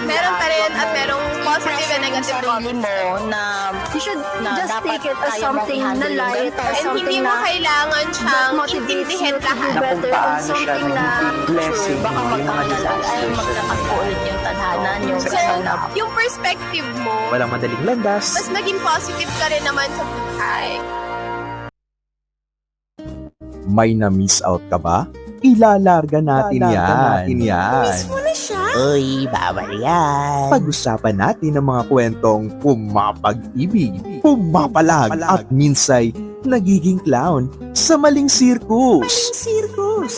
meron pa rin at merong positive and negative sarili comments. mo na You should na just dapat take it as kaya mong something na i-handle yung light ganito. or And hindi something mo na kailangan siyang motivates you intindihin to do lahat. better on something na blessing Baka yung mga magkakalalan ay disasters. magkakatpo ulit yung tadhana nyo. So, yung perspective mo, Walang madaling landas. mas maging positive ka rin naman sa buhay. May na-miss out ka ba? Ilalarga natin yan. Ano siya? Uy, bawal yan. Pag-usapan natin ang mga kwentong pumapag-ibig, pumapalag, at minsay nagiging clown sa maling sirkus.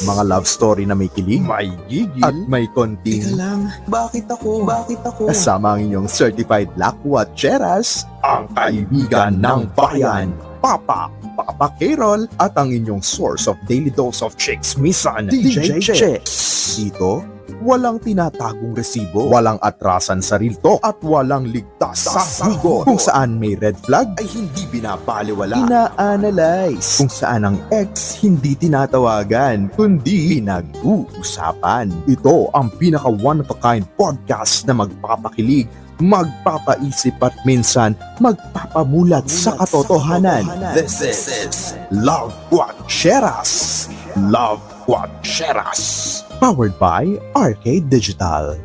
Mga love story na may kilig, may gigil, at may konting lang, bakit ako? kasama ang inyong certified lakwatcheras, ang kaibigan ng bayan, Papa Carol, at ang inyong source of daily dose of chismisan, DJ Chicks. Dito, walang tinatagong resibo, walang atrasan sa real talk, at walang ligtas sa hugot. Kung saan may red flag, ay hindi binabaliwala, ina-analyze. Kung saan ang ex hindi tinatawagan, kundi pinag-uusapan. Ito ang pinaka one-of-a-kind podcast na magpapakilig, magpapaisip at minsan magpapamulat sa katotohanan. This is Love Quatcheras. Love Quatcheras. Powered by Arcade Digital.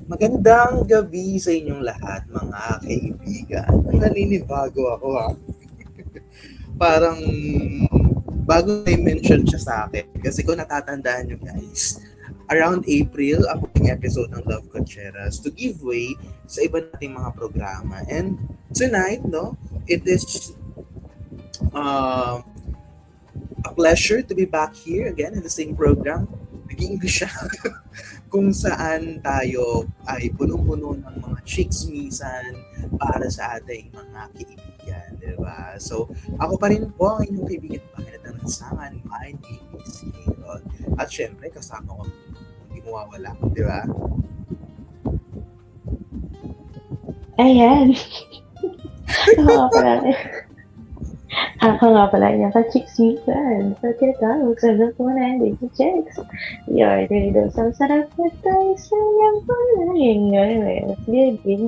Magandang gabi sa inyong lahat, mga kaibigan. Ay, naninibago ako ha. Parang bago may mention siya sa akin. Kasi kung natatandaan nyo guys, around April, ako yung episode ng Love Quatcheras to give way sa iba nating mga programa. And tonight, no, it is a pleasure to be back here again in the same program. Nag-English siya. Kung saan tayo ay punong-puno ng mga chismisan para sa ating mga kaibigan, di ba? So, ako pa rin po ang inyong kaibigan bakit na nasangan. My name is Aaron. At syempre, kasama ko hindi mawawala, di ba? Ayan. Ako nga pala niya ka-chicks-misan. Pagkatawag sa napunan, dito chicks. Your dito sa sarap na tayo sa niyang panayin. Let's begin.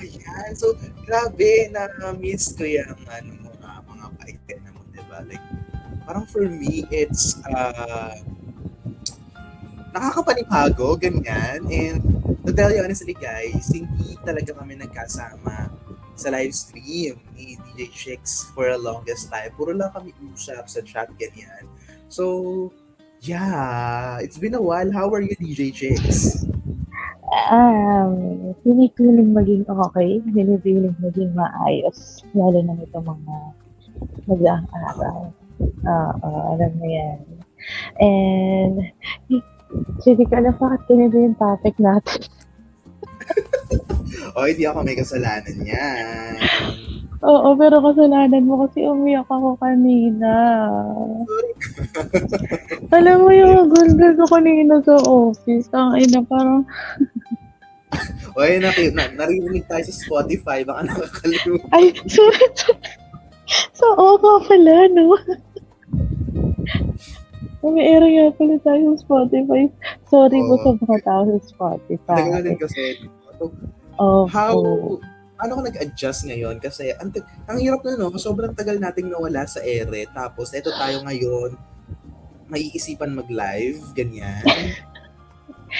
Ayan. So, grabe, na-miss ko yung mga pa-item mo, di ba? Like, parang for me, it's nakakapanibago, ganyan. And to tell you honestly guys, hindi talaga kami nagkasama sa live stream ni DJ Chicks for the longest time. Puro lang kami usap sa chat, ganyan. So, yeah, it's been a while. How are you, DJ Chicks? Pinipiling maging okay. Pinipiling maging maayos. Lalo na itong mga magdaang araw. Alam mo yan. And, hindi ko alam bakit ganito yung topic natin. O, hindi ako may kasalanan yan. Oo, pero kasalanan mo kasi umiyak ako kanina. Alam mo yung gulgul ko kanina sa office. Ang ina, parang... O, narinig tayo sa Spotify. Baka nakakalimutan. Ay, sorry. So, ka pala, no? Umi-era nga pala tayo sa Spotify. Sorry po sa mga tao sa Spotify. Nagagaling kasi. Paano ko nag-adjust ngayon? Kasi ang hirap na, no? Sobrang tagal nating nawala sa ere. Tapos, eto tayo ngayon, maiisipan mag-live, ganyan.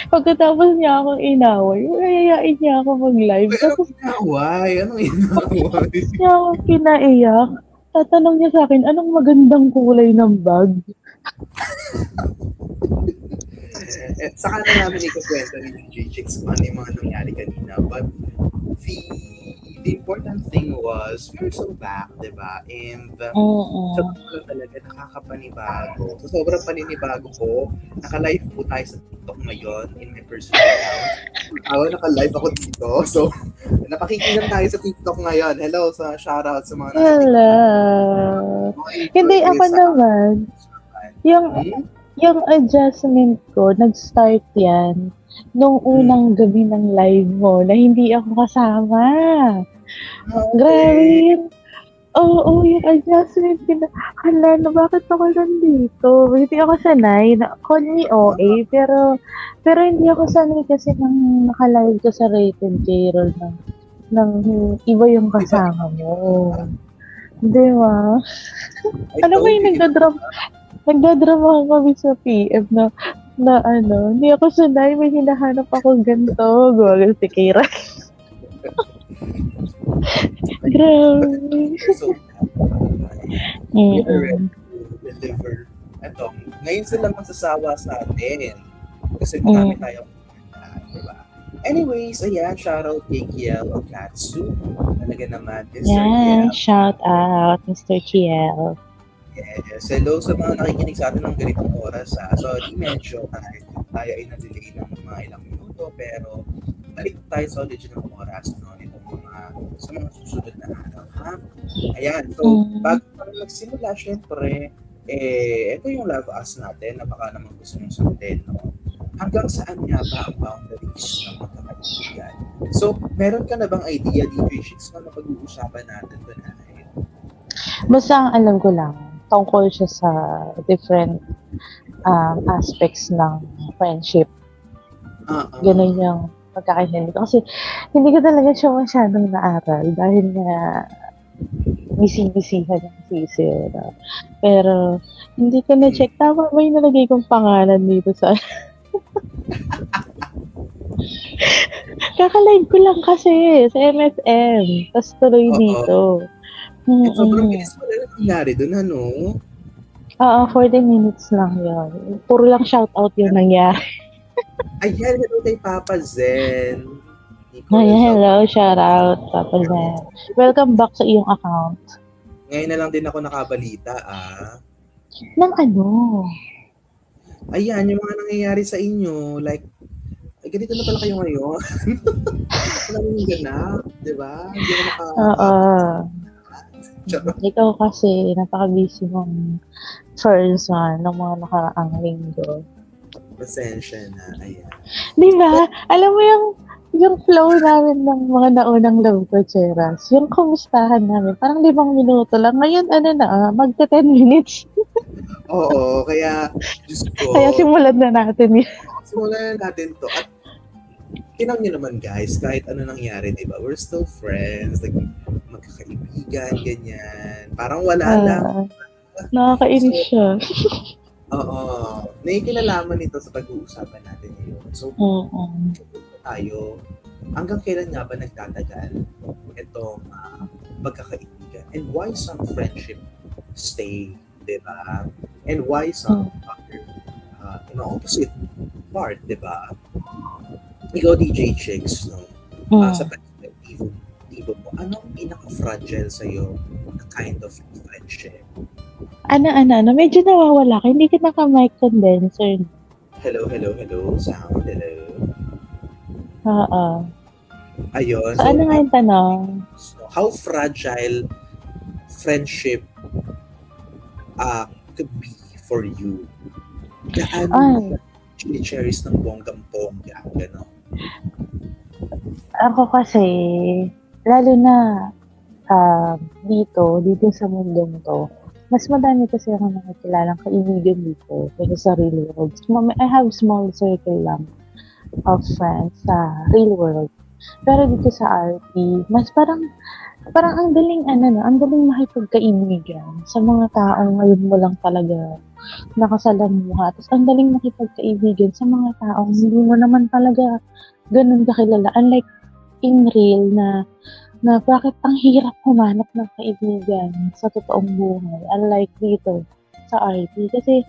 Pagkatapos niya akong inaway, ayayain niya ako mag-live. Pero inaway? Anong inaway? Niya akong kinaiyak. Tatanong niya sa akin, anong magandang kulay ng bag? Saka na namin ikukwento ni DJ Chicks kung ano yung mga nangyari kanina. But the important thing was, we were so back, diba? And sobrang talaga nakakapanibago. So sobrang paninibago ko, naka-live po tayo sa TikTok ngayon in my personal account. Naka-live ako dito. So, napakikilan tayo sa TikTok ngayon. Hello, sa shoutout sa mga nasa TikTok. Hello. Hindi, ako naman. Yung adjustment ko, nag-start yan nung unang gabi ng live mo na hindi ako kasama. Grabe yun. Oo, yung adjustment hala na bakit ako nandito? Hindi ako sanay. Call me OA, pero hindi ako sanay kasi nang naka-live ko sa Rated J-Roll ng iba yung kasama mo. Di ba? Ano ba yung nagdadrama kami sa PM na ano, hindi ako sanay, may hinahanap ako ganito. Gawag si Kira. Grabe. So, deliver. Ito, ngayon sila magsasawa sa atin. Kasi marami tayong diba? Anyways, ayan, shoutout kay Kiel o Katsu. Talaga naman, Mr. Yeah, Kiel. shout out, Mr. Kiel. Yes, hello sa mga nakikinig sa atin ng ganitong oras. Sorry, medyo tayo ay na-delay ng mga ilang minuto, pero balik tayo sa original oras, no? Itong sa mga susunod na araw, ha? Ayan, so, bago kami magsimula, syempre, ito yung Love Us natin na baka naman gusto nyo sundin, no? Hanggang saan nga ba ang boundaries ng magkakaibigan? So, meron ka na bang idea, DJ Chicks, na pag-uusapan natin tonight? Basta ang alam ko lang, tungkol siya sa different aspects ng friendship. Ganun yung pagkakaintindi ko. Kasi hindi ko talaga siya masyadong naaral dahil nga busy-busyhan yung sisi. Pero hindi ko na-check. Tama ba yung nalagay kong pangalan dito sa... Kakalive ko lang kasi sa MFM. Tapos tuloy dito. Sobrang bilis pala na nangyari doon, ano? 40 minutes lang yun. Puro lang shoutout yung nangyari. Ayan, hello kay Papa Zen. Hello, shoutout, Papa Zen. Welcome back sa iyong account. Ngayon na lang din ako nakabalita, Nang ano? Ayan, yung mga nangyayari sa inyo, like, ay, ganito na pala kayo ngayon. Wala yung ganap, di ba? Hindi na Oo. Ikaw kasi, napaka-busy mong person ng mga nakaraang linggo. Pasensya na, ayan. Di ba? Alam mo yung flow namin ng mga naunang love ko, Cheras. Yung kumustahan namin, parang 5 minuto lang. Ngayon, magta 10 minutes. Oo, kaya, Diyos ko. Kaya simulan na natin yun. Simulan na natin to. At, tinang nyo naman guys, kahit ano nangyari, di ba? We're still friends, like, magkakaibigan, ganyan. Parang wala lang. Nakakainis siya. Oo. Naikinalaman nito sa pag-uusapan natin ngayon. So, tayo, hanggang kailan nga ba nagtatagal itong magkakaibigan? And why some friendship stay, di ba? And why some other, opposite part, di ba? Ikaw, DJ Chicks, no? Sa perspective mo, anong pinaka-fragile sa'yo na kind of friendship? Ano, medyo nawawala ka. Hindi ka naka-mic condenser. Hello, sound, hello. Oo. Ayun. So, ano nga yung tanong? How fragile friendship could be for you? Gaano cherish ng bonggang-bongga, gano'n? Ako kasi, lalo na dito sa mundong to, mas madami kasi ako nakikilalang kaibigan dito kasi sa real world. I have small circle lang of friends sa real world. Pero dito sa RP, mas parang ang daling ang daling makipagkaibigan sa mga taong ngayon mo lang talaga nakasalamuha. Tapos ang daling makipagkaibigan sa mga taong hindi mo naman talaga ganun kakilala. Unlike in real na bakit ang hirap humanap ng kaibigan sa totoong buhay. Unlike dito sa RP. Kasi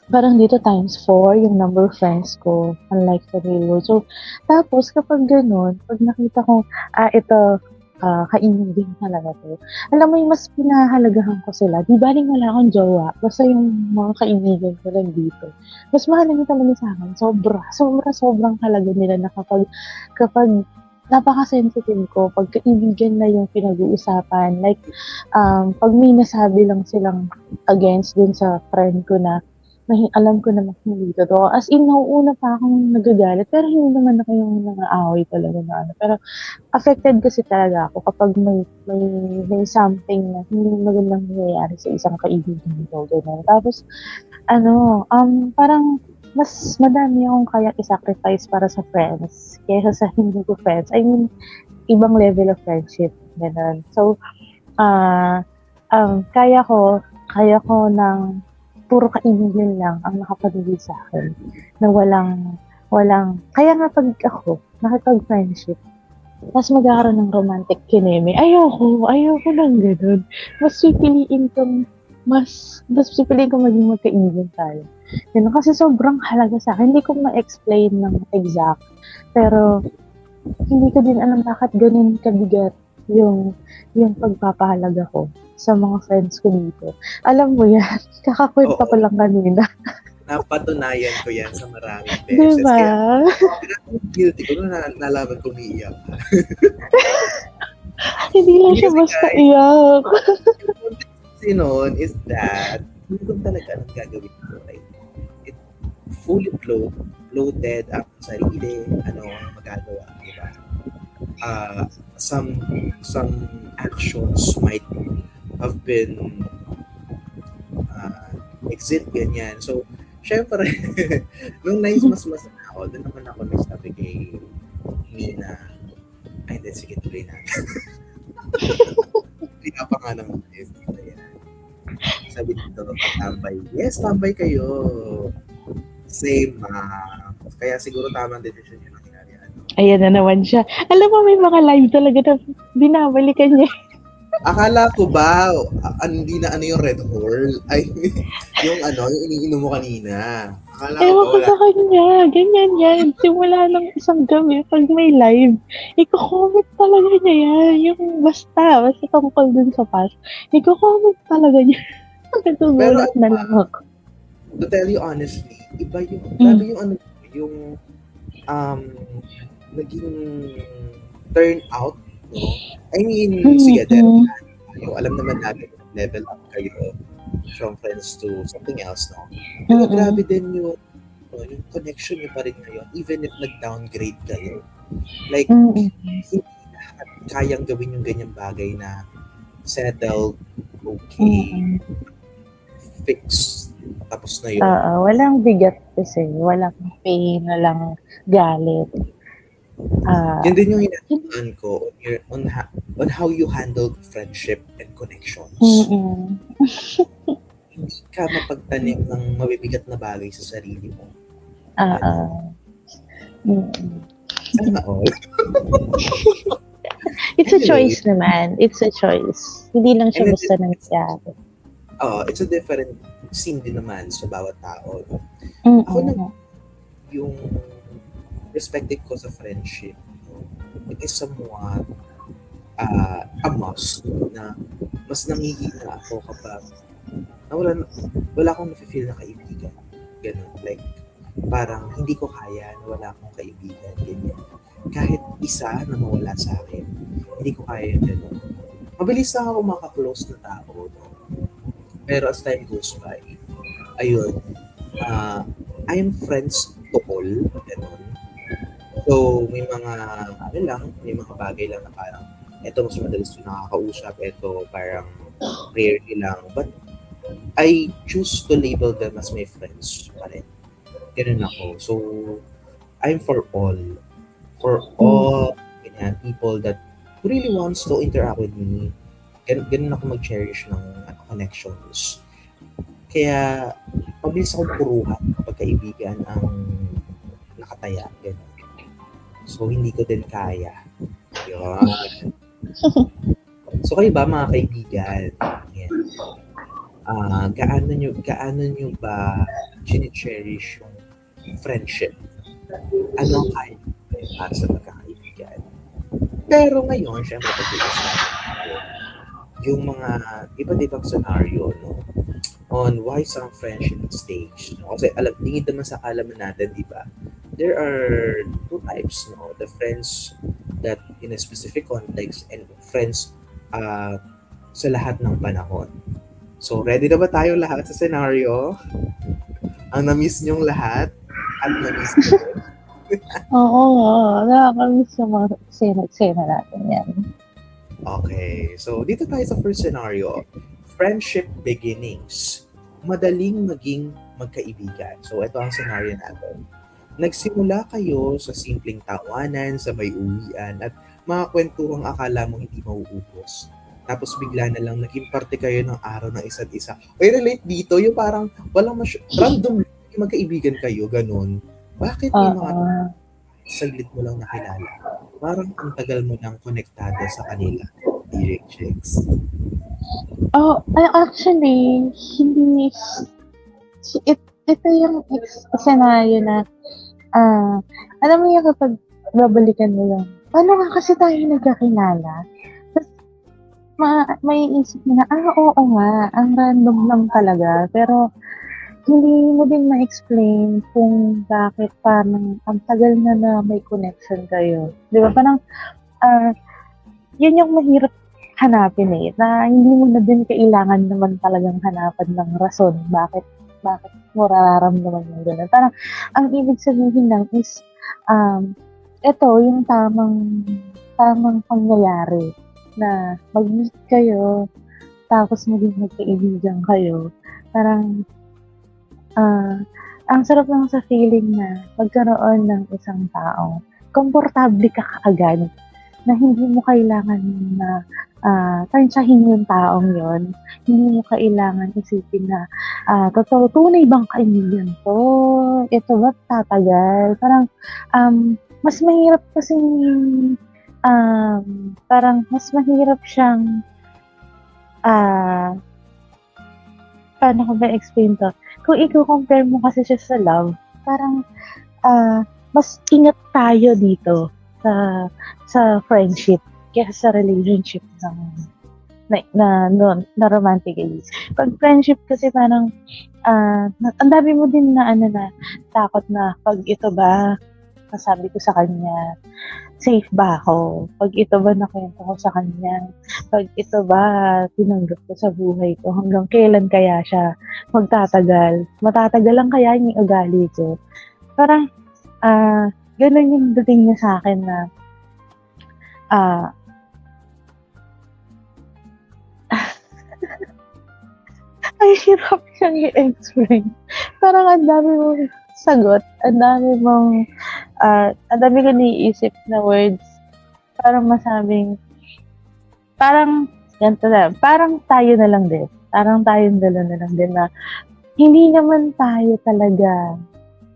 parang dito times 4 yung number of friends ko. Unlike sa real world. So, tapos kapag ganun, pag nakita ko, ito, kaibigan talaga to. Alam mo yung mas pinahalagahan ko sila. Di baling wala akong jowa. Basta yung mga kaibigan ko lang dito. Mas mahalaga talaga sa akin. Sobrang halaga nila na kapag napaka-sensitive ko, pag kaibigan na yung pinag-uusapan. Like, pag may nasabi lang silang against dun sa friend ko na alam ko naman hindi totoo. As in, nauuna pa akong nagagalit, pero hindi naman ako yung nangaaway talaga na ano. Pero affected kasi talaga ako kapag may something na hindi magandang nangyayari sa isang kaibigan ko, gano'n. Tapos, parang mas madami akong kaya i-sacrifice para sa friends kaysa sa hindi ko friends. I mean, ibang level of friendship, gano'n. So, kaya ko ng puro kaibigan lang ang nakapaligid sa akin na kaya nga pag ako nakipag-friendship tapos magkakaroon ng romantic kineme, ayoko ng ganun. Mas pipiliin ko maging magkaibigan tayo. Yun, kasi sobrang halaga sa akin. Hindi ko ma-explain ng exact. Pero, hindi ko din alam bakit ganun kabigat yung pagpapahalaga ko sa mga friends ko dito. Alam mo yan, kakakwenta ko lang kanina. Napatunayan ko yan sa maraming beses. Diba? Kaya, guilty ko nung nalaman kong iiyak. Hindi lang siya Kasi basta guys, iyak. Yung context nun is that hindi ko talaga anong gagawin ko. Like, it fully bloated ang sarili, magagawa, diba? Some actions might have been exit ganyan. So, syempre, nung mas ako, doon naman ako nagsabi kay Nina, hindi, sige, tuloy natin. Hindi pa nga naman. Sabi dito, tambay. Yes, tambay kayo. Same, kaya siguro tamang decision yun ang nangyari. Ayan na naman siya. Alam mo, may mga live talaga na binabalikan niya. Akala ko ba, hindi na yung Red Hole? Ay, yung iniinom mo kanina. Akala ko Ewan ba ko sa kanya, ganyan yan. Simula ng isang gabi, pag may live, iko-comment talaga niya yan. Yung basta tungkol dun sa past, iko-comment talaga niya. Natugulat na lang ako. To tell you honestly, iba yung, grabe yung naging turn out, no? I mean, sige, alam naman natin, level up kayo from friends to something else, no? Pero grabe din yung connection nyo pa rin ngayon, even if nag-downgrade kayo. Like, hindi lahat kayang gawin yung ganyang bagay na settled, okay, fixed, tapos na yun. Walang bigat kasi, walang pain, walang galit. Yan din yung hinatuan ko on how you handle friendship and connections. Hindi ka mapagtanim ng mabibigat na bagay sa sarili mo. Sana all. It's a choice naman. It's a choice. Hindi lang siya basta nangyari. It's a different scene din naman sa bawat tao. Ako na yung perspective ko sa friendship, it is somewhat a must na mas nangihina ako kapag wala akong nafe-feel na kaibigan. Ganun. Like, parang hindi ko kaya na wala akong kaibigan. Ganyan. Kahit isa na mawala sa akin, hindi ko kaya yun. Ganun. Mabilis lang ako maka-close na tao. No? Pero as time goes by, ayun, I am friends to all. Ganun. So, may mga bagay lang na parang, eto mas madalas yung nakakausap, eto parang rarely lang. But, I choose to label them as my friends pa rin. Ganun ako. So, I'm for all. For all people that really wants to interact with me. Ganun ako mag-cherish ng connections. Kaya, pabilis akong puruhan kapag kaibigan ang nakataya. Ganun. So, hindi ko din kaya. Yun. So, kayo ba mga kaibigan? Yan. Gaano nyo ba cherish yung friendship? Ano kaya para sa magkakaibigan? Pero ngayon, syempre, yung mga iba't ibang scenario, no? On why some friendship stage. No? Kasi tingin naman sa alaman natin, di ba? There are two types, no? The friends that in a specific context and friends sa lahat ng panahon. So, ready na ba tayo lahat sa scenario? Ang na-miss niyong lahat at na-miss ko. Oo, nakakamiss yung mga eksena natin yan. Okay, so dito tayo sa first scenario. Friendship beginnings. Madaling maging magkaibigan. So ito ang scenario natin. Nagsimula kayo sa simpleng tawanan, sa may uwian, at mga kwentuhang akala mo hindi mauubos. Tapos bigla na lang naging parte kayo ng araw ng isa't isa. Oy, relate dito, yung parang walang random magkaibigan kayo, ganun. Bakit may mga saglit mo lang nakilala? Parang ang tagal mo lang konektado sa kanila. DJ Chicks. Oh, actually, hindi, ito yung scenario na, alam mo yung kapag babalikan mo lang, paano nga kasi tayo nagkakilala? Tapos, may isip mo na, oo nga, ang random lang talaga, pero, hindi mo din ma-explain kung bakit parang ang tagal na may connection kayo. Di ba? Parang, yun yung mahirap hanapin na hindi mo na din kailangan naman talagang hanapan ng rason bakit mo nararamdaman yung gano'n. Parang, ang ibig sabihin lang is, ito, yung tamang pangyayari na mag-meet kayo, tapos maging magkaibigan kayo. Parang, ang sarap lang sa feeling na magkaroon ng isang tao, komportable ka kaagad, na hindi mo kailangan na tansyahin yung taong yon. Hindi mo kailangan isipin na totoo, tunay bang kaibigan to? Ito ba tatagal? Parang mas mahirap kasi parang mas mahirap siyang paano ko ba explain to? Kung i-compare mo kasi siya sa love, parang mas ingat tayo dito sa friendship kaysa sa relationship na romantically. Pag friendship kasi parang ang dami mo din na takot na pag ito ba nasabi ko sa kanya, safe ba ako? Pag ito ba nakwento ko sa kanya? Pag ito ba tinanggap ko sa buhay ko? Hanggang kailan kaya siya magtatagal? Matatagal lang kaya yung ugali ko? Parang, ganun yung dating niya sa akin na, ay, hirap siyang i-explain. Parang ang dami mong sagot, ang dami ko naiisip na words, parang masabing, parang, ganito na, parang tayo na lang din. Parang tayong dalawa na lang din na, hindi naman tayo talaga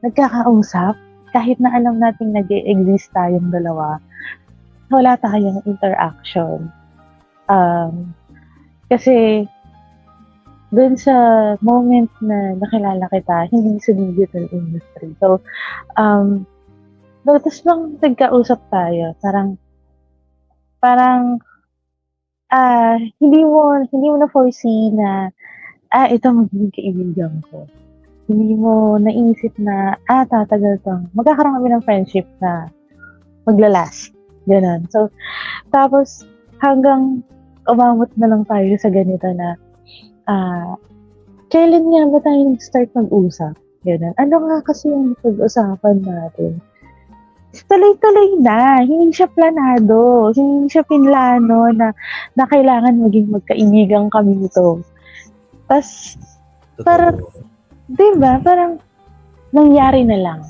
nagkakausap, kahit na alam nating nag-e-exist tayong dalawa, wala tayong interaction. Kasi, doon sa moment na nakilala kita, hindi sa digital industry. So, tapos bang nagkausap tayo, parang, hindi mo na foresee na, ito magiging kaibigan ko. Hindi mo naisip na, tatagal to. Magkakaroon kami ng friendship na maglalast. Ganun. So, tapos, hanggang umamot na lang tayo sa ganito na, kailan nga ba tayo nag-start mag-usap? Ganun. Ano nga kasi yung pag-usapan natin? Tuloy-tuloy na. Hindi siya planado. Hindi siya pinlano na kailangan maging magkaibigan kami nito. Tapos, parang, diba? Parang, nangyari na lang.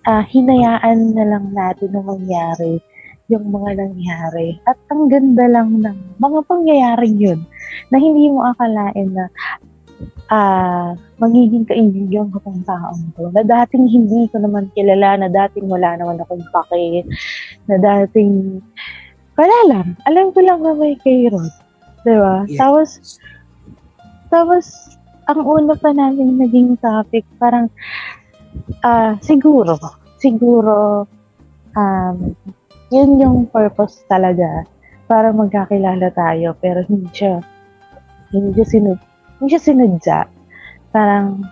Hinayaan na lang natin na mangyari yung mga nangyari. At ang ganda lang ng mga pangyayaring yun na hindi mo akalain na magiging kaibigan ko tong taong to. Na dating hindi ko naman kilala, na dating wala naman akong pake, na dating wala lang. Alam ko lang na may Kairos. Diba? Yeah. Tapos, ang una pa namin naging topic, parang, siguro, yun yung purpose talaga para magkakilala tayo, pero hindi siya sinadya. Parang,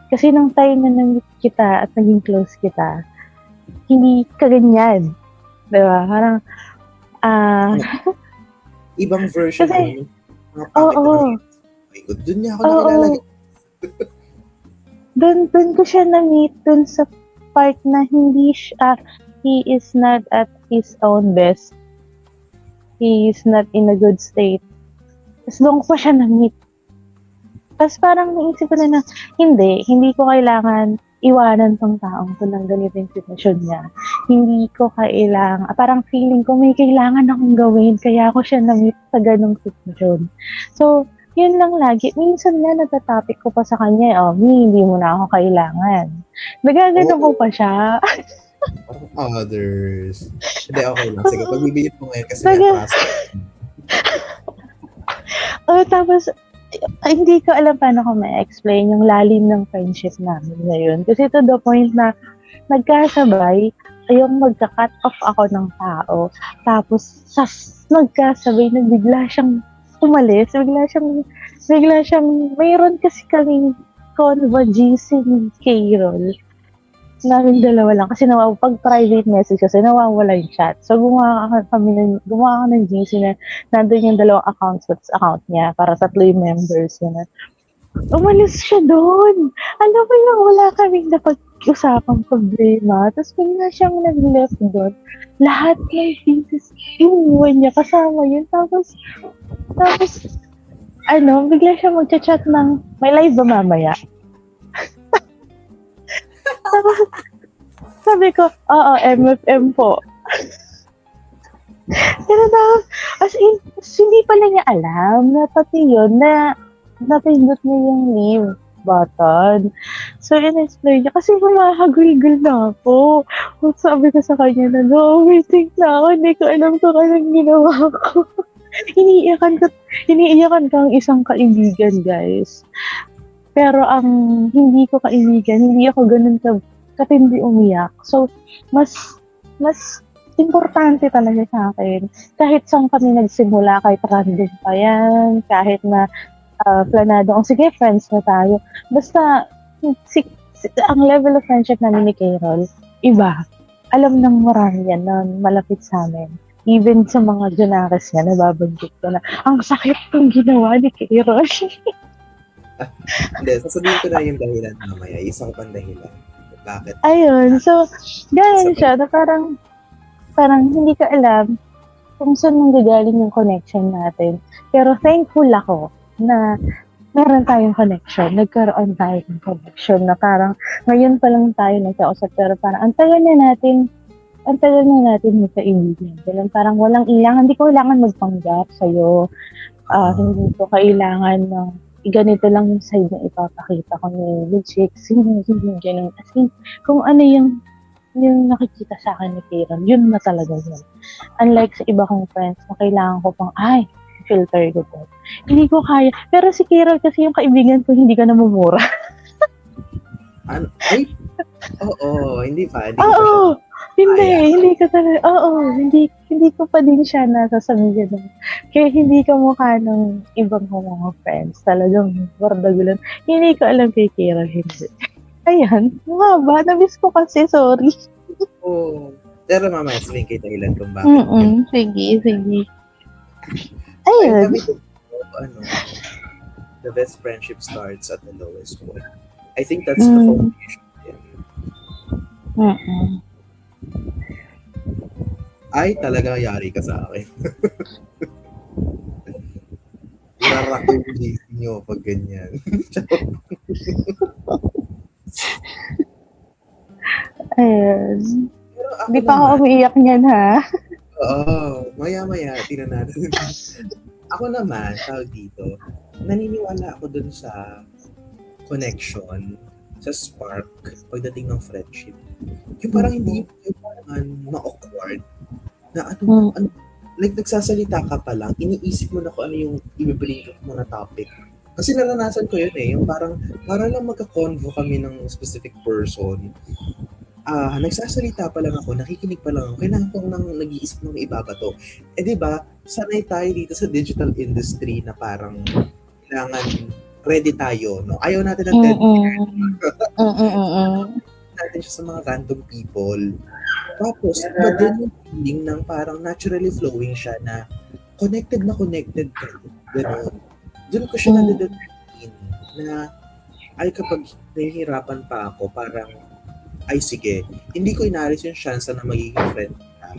kasi nung time na nag-meet kita at naging close kita, hindi kaganyan. Diba? Parang, ibang version kasi, mo. Mga pangit na mga doon niya ako nakilala. Doon ko siya na-meet doon sa part na hindi siya, he is not at his own best. He is not in a good state. Tapos doon ko pa siya na-meet. Tapos parang naisip ko na hindi ko kailangan iwanan tong taong to ng ganitong sitwasyon niya. Hindi ko kailangan, parang feeling ko may kailangan akong gawin, kaya ako siya na-meet sa ganong sitwasyon. So, yun lang lagi. Minsan nga natatopic ko pa sa kanya, hindi mo na ako kailangan. Nagagano ko pa siya. Parang others. Hindi, okay lang. Sige, pagbibigyan mo ngayon kasi Sige. may atraso. Tapos, hindi ko alam paano ko ma-explain yung lalim ng friendship namin ngayon. Kasi to the point na nagkasabay, yung magka-cut off ako ng tao. Tapos, nagkasabay, bigla siyang umalis. Bigla siyang, mayroon kasi kaming convo GC ni Carol. Namin dalawa lang. Kasi pag private message kasi nawawala yung chat. So, gumawa ka ng GC na nandun yung dalawang accounts sa account niya para 3 members yun. Umalis siya doon. Alam mo yung wala kaming napag-usapang problema. Tapos bigla siyang nag-left doon. Lahat ng pieces, inuwan niya kasama yun. Tapos, bigla siya mag-chat ng, may live ba mamaya? Tapos, sabi ko, oo, MFM po. Pero tapos, as in, hindi pala niya alam na pati yun, na napindot niya yung leave button. So, in-explain niya, kasi humahagulgul na ako. Sabi ko sa kanya na, waiting na ako, hindi ko alam kung anong ginawa ko. Iniiyakan ko ang isang kaibigan, guys. Pero ang hindi ko kaibigan, hindi ako ganun katindi umiyak. So, mas importante talaga sa akin. Kahit saan kami nagsimula, kahit random pa yan, kahit na planado, sige, friends na tayo. Basta, ang level of friendship namin ni Carol, iba. Alam ng marami yan na malapit sa amin. Even sa mga junares niya, nababanggit ko na, ang sakit kong ginawa ni Carol. Hindi, sasabihin ko na yung dahilan mamaya. Isang pang dahilan. Bakit? Ayun, so, ganyan siya, na parang hindi ka alam kung saan nanggagaling yung connection natin. Pero thankful ako na meron tayong connection, nagkaroon tayo ng connection na parang ngayon pa lang tayo nagkausap, pero parang ang tagal na natin magkaibigan. Ganun, parang walang hindi ko kailangan magpanggap sa'yo. Hindi ko kailangan ng ganito lang yung side na ipapakita ko ni chicks, hindi ganun. As in, kung ano yung nakikita sa akin ni Karen, yun na talaga yun. Unlike sa iba kong friends na kailangan ko pang, filter ko to. Hindi ko kaya. Pero si Karen kasi yung kaibigan ko, hindi ka namumura. Oo, hindi pa. Oo, hindi ka talaga. Oo, hindi ko pa din siya nasasabihin. Kaya hindi ka mukha ng ibang mga friends. Talagang bardagulan. Hindi ko alam kay Kira, hindi. Ayan, ba? Namiss ko kasi, sorry. Oo. Pero mamaya, sabihin kayo dahilan kung bakit. Sige. Ay, Ayun. The best friendship starts at the lowest point. I think that's the foundation. Ay, talaga yari ka sa akin. Irarak ko yung GC nyo pag ganyan. Ayun. Pero ako Hindi pa ako naman, umiiyak niyan, ha? oo, maya-maya, tingnan natin. Ako naman, tawag dito, naniniwala ako dun sa connection, sa spark, pagdating ng friendship. Yung parang hindi yung parang ma-awkward, na ano, like nagsasalita ka pa lang, iniisip mo na kung ano yung i-bring mo na topic. Kasi naranasan ko yun yung parang lang magka-convo kami ng specific person. Nagsasalita pa lang ako, nakikinig pa lang ako, kailangan ko nang nag-iisip ng ibabato. Di ba, sanay tayo dito sa digital industry na parang kailangan ready tayo, no? Ayaw natin ng natin siya sa mga random people. Tapos, doon yung feeling ng parang naturally flowing siya na connected kayo. Gano'n. Doon ko siya na ay kapag nahihirapan pa ako, parang, ay sige, hindi ko inalis yung chance na magiging friend ka.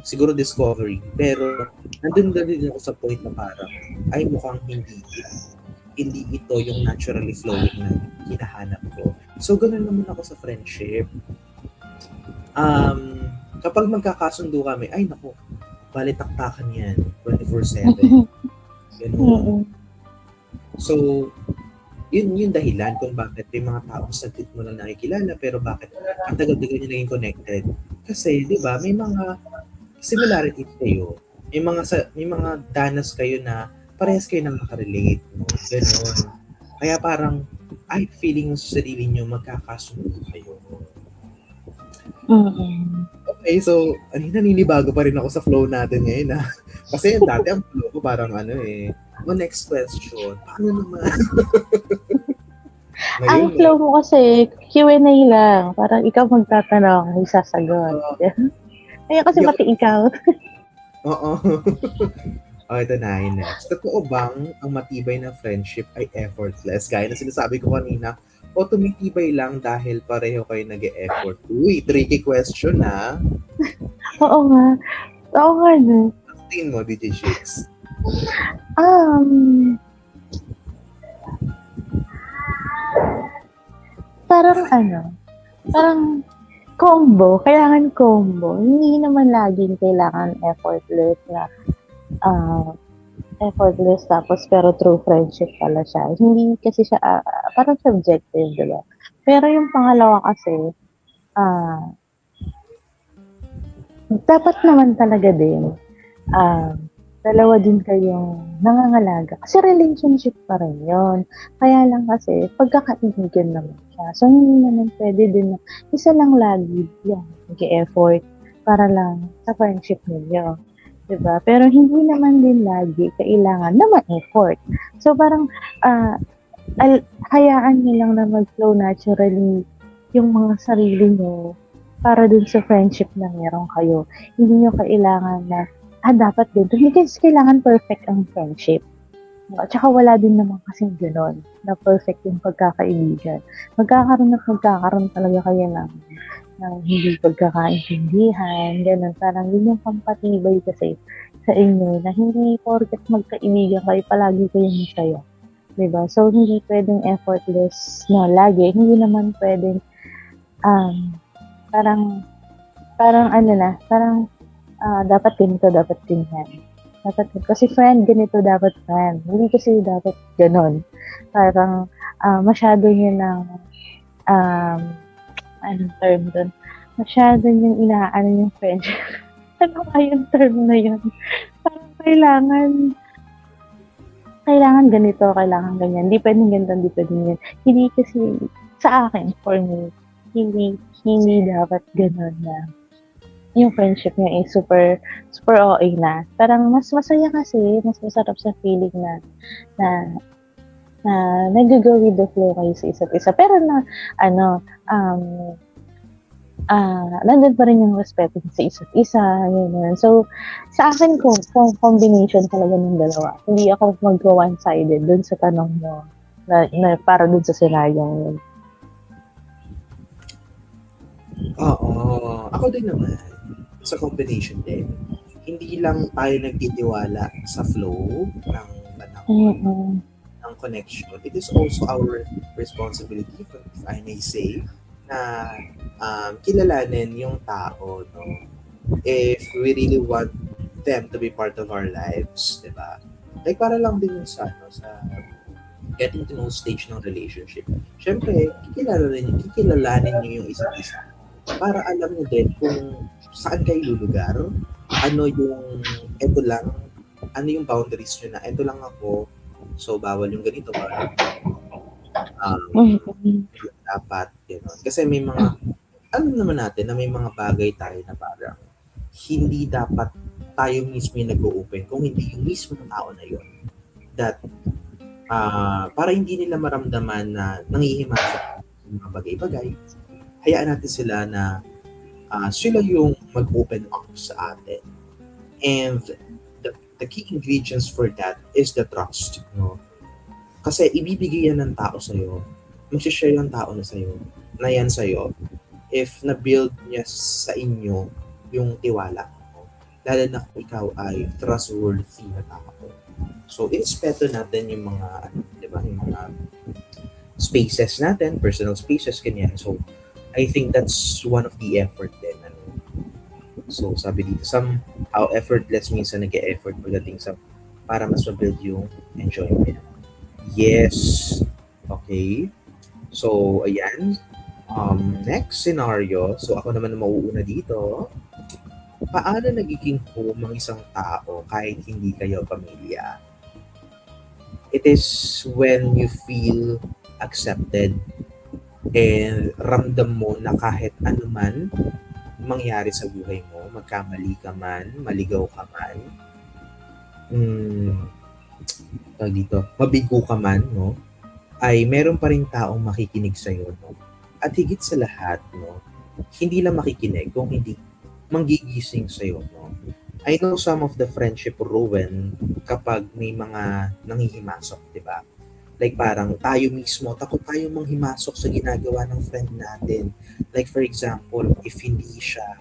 Siguro discovery. Pero, nandun na din ako sa point na parang, ay mukhang hindi ito yung naturally flowing na hinahanap ko. So, ganun naman ako sa friendship. Kapag magkakasundo kami, ay naku, balitaktakan yan, 24/7. Ganun. So, yun yung dahilan kung bakit may mga taong saglit mo lang nakikilala pero bakit ang tagal-tagal nyo naging connected. Kasi, di ba, may mga similarities kayo. May mga danas kayo na parehas kayo nang makarelate. No? Ganun. Kaya parang, ay, feeling sa sarili nyo magkakasundo kayo. Okay, so, naninibago pa rin ako sa flow natin ngayon. Kasi yung dati ang flow ko parang next question, paano naman? Ang flow mo kasi, Q&A lang. Parang ikaw magtatanong, may sasagot. Ayun kasi pati ikaw. Oo. Ito na yung next. Totoo bang ang matibay na friendship ay effortless? Gaya na sinasabi ko kanina, o tumitibay lang dahil pareho kayo nag-e-effort? Uy, tricky question na. Oo nga. Oo nga, no. Tingin mo, DJ Shakes. Parang combo, kailangan combo. Hindi naman laging kailangan effortless tapos pero true friendship pala siya. Hindi kasi siya, parang subjective, diba? Pero yung pangalawa kasi, dapat naman talaga din, dalawa din kayong nangangalaga. Kasi relationship pa rin yun. Kaya lang kasi, pagkakaibigan naman siya. So, hindi naman pwede din na isa lang lagi yan, mag-effort para lang sa friendship ninyo. Diba? Pero hindi naman din lagi kailangan na ma-effort. So, parang, hayaan nyo lang na mag-flow naturally yung mga sarili nyo para dun sa friendship na meron kayo. Hindi nyo kailangan na dapat din. Hindi kasi kailangan perfect ang friendship. At saka wala din naman kasing gano'n na perfect yung pagkakaibigan. Magkakaroon talaga kayo ng hindi pagkakaintindihan, gano'n. Parang yun yung pampatibay kasi sa inyo na hindi porket magkaibigan kayo, palagi kayong masaya. Diba? So, hindi pwedeng effortless na lagi. Hindi naman pwedeng parang dapat ganito, dapat ganyan. Kasi friend, ganito dapat friend. Hindi kasi dapat ganon. Parang masyado nyo ng anong term doon? Masyado nyo inaano yung friendship. Ano nga yung term na yun? Parang kailangan ganito, kailangan ganyan. Hindi pwedeng ganito, hindi pwedeng yan. Hindi kasi, sa akin, for me, hindi dapat ganon na yung friendship niya ay super okay na. Parang mas masaya kasi, mas masarap sa feeling na nag-go with the flow kayo sa isa't isa. Pero nandun pa rin yung respect sa isa't isa. Yun. So, sa akin kung combination talaga ng dalawa. Hindi ako mag-one-sided dun sa tanong mo na para dun sa scenario yun. Oo. Ako din naman. Sa combination din. Hindi lang tayo nagtitiwala sa flow ng panahon, ng connection. It is also our responsibility, if I may say, na kilalanin yung tao, no? If we really want them to be part of our lives, di ba? Like, para lang din yung sa getting to know stage ng relationship. Siyempre, kikilalanin nyo yung isa't isa para alam nyo din kung saan kayo lulugar, ano yung boundaries nyo na, ito lang ako, so bawal yung ganito, bawal dapat, gano'n. Kasi may mga, alam naman natin na may mga bagay tayo na parang hindi dapat tayo mismo yung nag-open kung hindi yung mismo ng tao na yun. That, para hindi nila maramdaman na nangihimasa ng mga bagay-bagay, hayaan natin sila na sila yung mag-open up sa atin. And the key ingredients for that is the trust. No? Kasi ibibigay yan ng tao sa'yo mag-share yung tao na yan sa'yo, if na-build niya sa inyo yung tiwala mo, lalo na kung ikaw ay trustworthy na tao. So, irespeto natin yung mga, di ba, yung mga spaces natin, personal spaces, ganyan. So, I think that's one of the effort din. So, sabi dito, somehow effortless minsan nag-e-effort pagdating sa para mas ma-build yung enjoyment. Yes. Okay. So, ayan. Next scenario. So, ako naman ang mauuna dito. Paano nagiging home ang isang tao kahit hindi kayo pamilya? It is when you feel accepted and ramdam mo na kahit ano man mangyari sa buhay mo, magkamali ka man, maligaw ka man, dito, mabigo ka man, no? Ay meron pa rin taong makikinig sa'yo, no? At higit sa lahat, no? Hindi lang makikinig, kung hindi manggigising sa'yo, no? I know some of the friendship ruin kapag may mga nanghihimasok, di ba? Like parang tayo mismo, takot tayo manghimasok sa ginagawa ng friend natin. Like for example, if hindi siya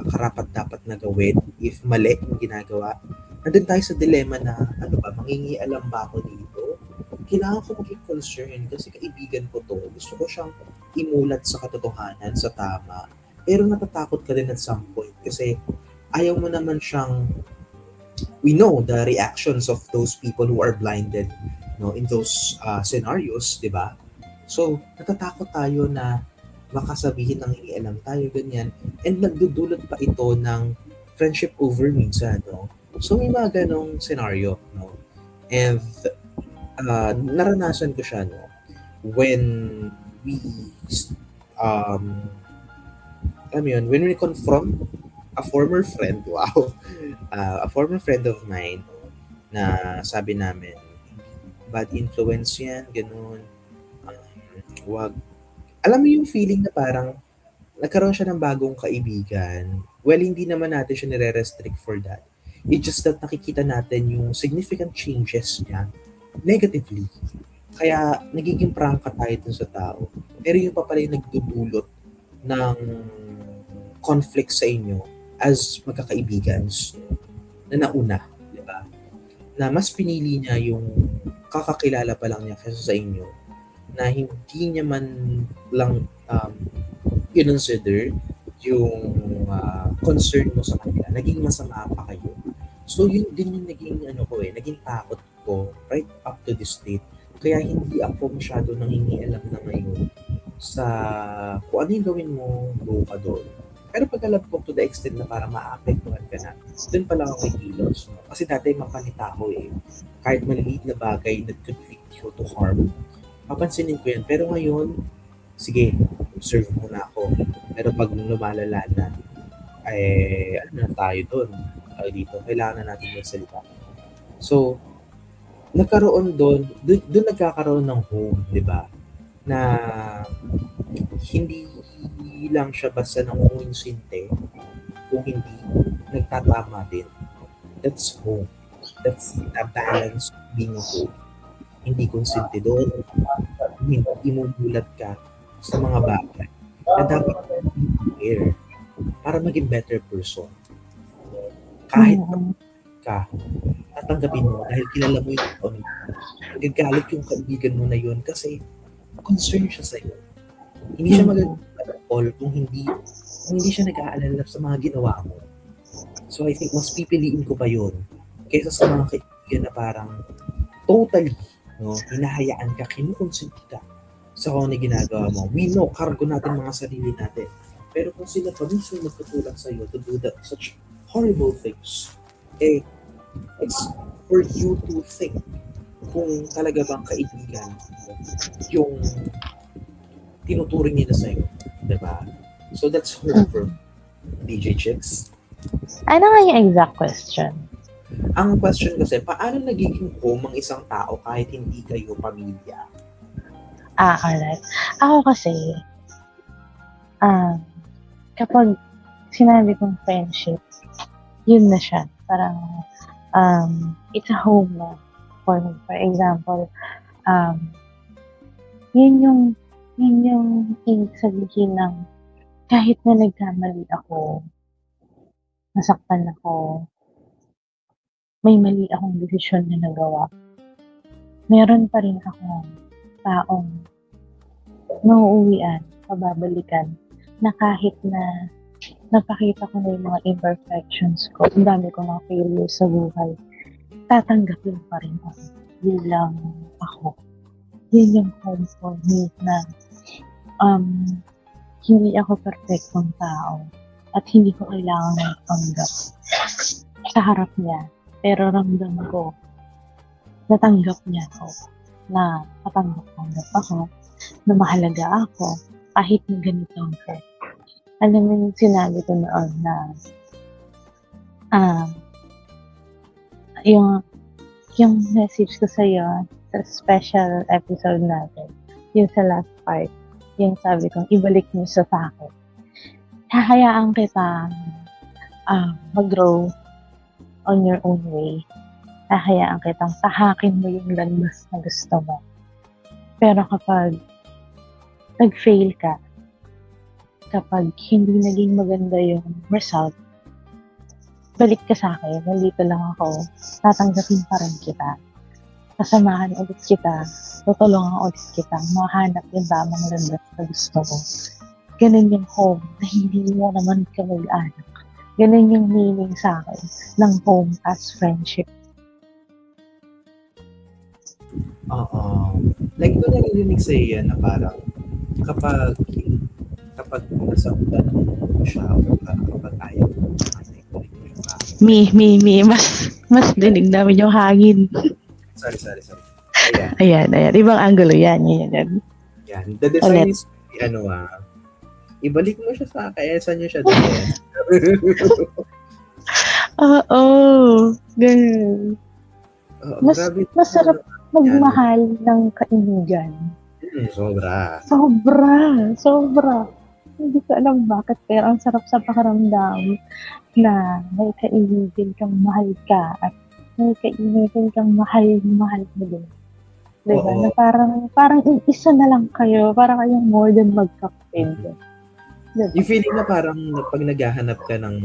karapat-dapat na gawin, if mali yung ginagawa, nandun tayo sa dilemma na, ano ba, mangingialam ba ako dito? Kailangan ko maging concerned kasi kaibigan ko to. Gusto ko siyang imulat sa katotohanan, sa tama. Pero natatakot ka rin at some point kasi ayaw mo naman siyang, we know the reactions of those people who are blinded, no, in those scenarios, di ba? So, natatakot tayo na baka sabihin ng inialam tayo, ganyan. And nagdudulot pa ito ng friendship over minsan, no? So, may mga ganong scenario, no? And naranasan ko siya, no? When we, when we confront a former friend, wow, a former friend of mine, na sabi namin, bad influence yan, ganun. Wag. Alam mo yung feeling na parang nagkaroon siya ng bagong kaibigan. Well, hindi naman natin siya nire-restrict for that. It's just that nakikita natin yung significant changes niya negatively. Kaya nagiging prangka tayo dun sa tao. Pero yung pa pala yung nagdudulot ng conflict sa inyo as magkakaibigan na nauna, di ba? Na mas pinili niya yung kakakilala pa lang niya kaysa sa inyo na hindi niya man lang consider yung concern mo sa kanila. Naging masama pa kayo. So yun din yung naging takot ko right up to this date. Kaya hindi ako masyado nangingialam na ngayon sa kung ano yung gawin mo, go ka doon. Pero pag alam ko to the extent na para maapektuhan ka na, doon pala ako may kilos. No? Kasi dati mapanita ko kahit maliliit na bagay that could lead you to harm, papansinin ko yan. Pero ngayon, sige, observe muna ako. Pero pag lumalala na, ano na tayo doon? Dito, kailangan na natin magsalita. So, nagkaroon doon nagkakaroon ng home, di ba? Na hindi lang siya basta nangunginsinte kung hindi nagtatama din. That's home. That's a balance of being a home. Hindi konsentidor, hindi imubulat ka sa mga bagay na dapat aware para maging better person. Kahit ka, tatanggapin mo dahil kilala mo yung taon. Nagagalit yung kaibigan mo na yun kasi concern siya sa'yo. Hindi siya magagalit all kung hindi siya nag-aalala sa mga ginawa mo. So I think mas pipiliin ko pa yun kaysa sa mga kaibigan na parang totally, no, hinahayaan ka, kinukonsent ka sa kung ano ginagawa mo. We know, cargo natin mga sarili natin. Pero kung sila pa minsan magtutulak sa'yo to do such horrible things, it's for you to think kung talaga bang kaibigan yung tinuturing nila sa'yo. Diba? So that's her for DJ Chicks. Ano nga yung exact question? Ang question kasi, paano nagiging home ang isang tao kahit hindi kayo pamilya? Alright. Ako kasi, kapag sinabi kong friendship, yun na siya. Parang, it's a home na. For example, yun yung ibig sabihin ng kahit na nagkamali ako, nasaktan ako, may mali akong desisyon na nagawa, meron pa rin akong taong nauuwian, pababalikan, na kahit na napakita ko na yung mga imperfections ko, ang dami ko mga failures sa buhay, tatanggapin pa rin ako bilang ako. Yun yung home for me na hindi ako perfectong tao at hindi ko kailangan magpanggap sa harap niya. Pero ramdam ko, natanggap niya ako, na katanggap-tanggap ako, na mahalaga ako, kahit na ganito ako. Alam mo yung sinabi ko noon na yung message ko sa'yo sa special episode natin, yung sa last part, yung sabi kong ibalik mo sa akin. Hahayaan kita mag-grow on your own way. Hahayaan kitang tahakin mo yung landas na gusto mo. Pero kapag nag-fail ka, kapag hindi naging maganda yung result, balik ka sa akin, nandito lang ako, tatanggapin pa rin kita. Kasamahan ulit kita, tutulungan ulit kita, mahanap yung tamang landas na gusto mo. Ganun yung home na hindi mo naman ka mag-anak. Ganun yung meaning sa akin ng home as friendship. Oo. Like, ko narinig sa iyo na parang kapag nasaktan mo siya o kapag ayaw mo, Me. Mas dinig namin yung hangin. Sorry. Ayan. Ibang angulo yan. Yan. The design is, ibalik mo siya sa akin. Saan niyo siya din? Oo. Ganun. Masarap magmahal ng kaibigan. Sobra. Hindi ko alam bakit, pero ang sarap sa pakiramdam na may kaibigan kang mahal ka at may kaibigan kang mahal mo din. Diba? Oo. Na parang isa na lang kayo, parang kayong more than magkapatid. Diba? Yung feeling na parang pag naghahanap ka ng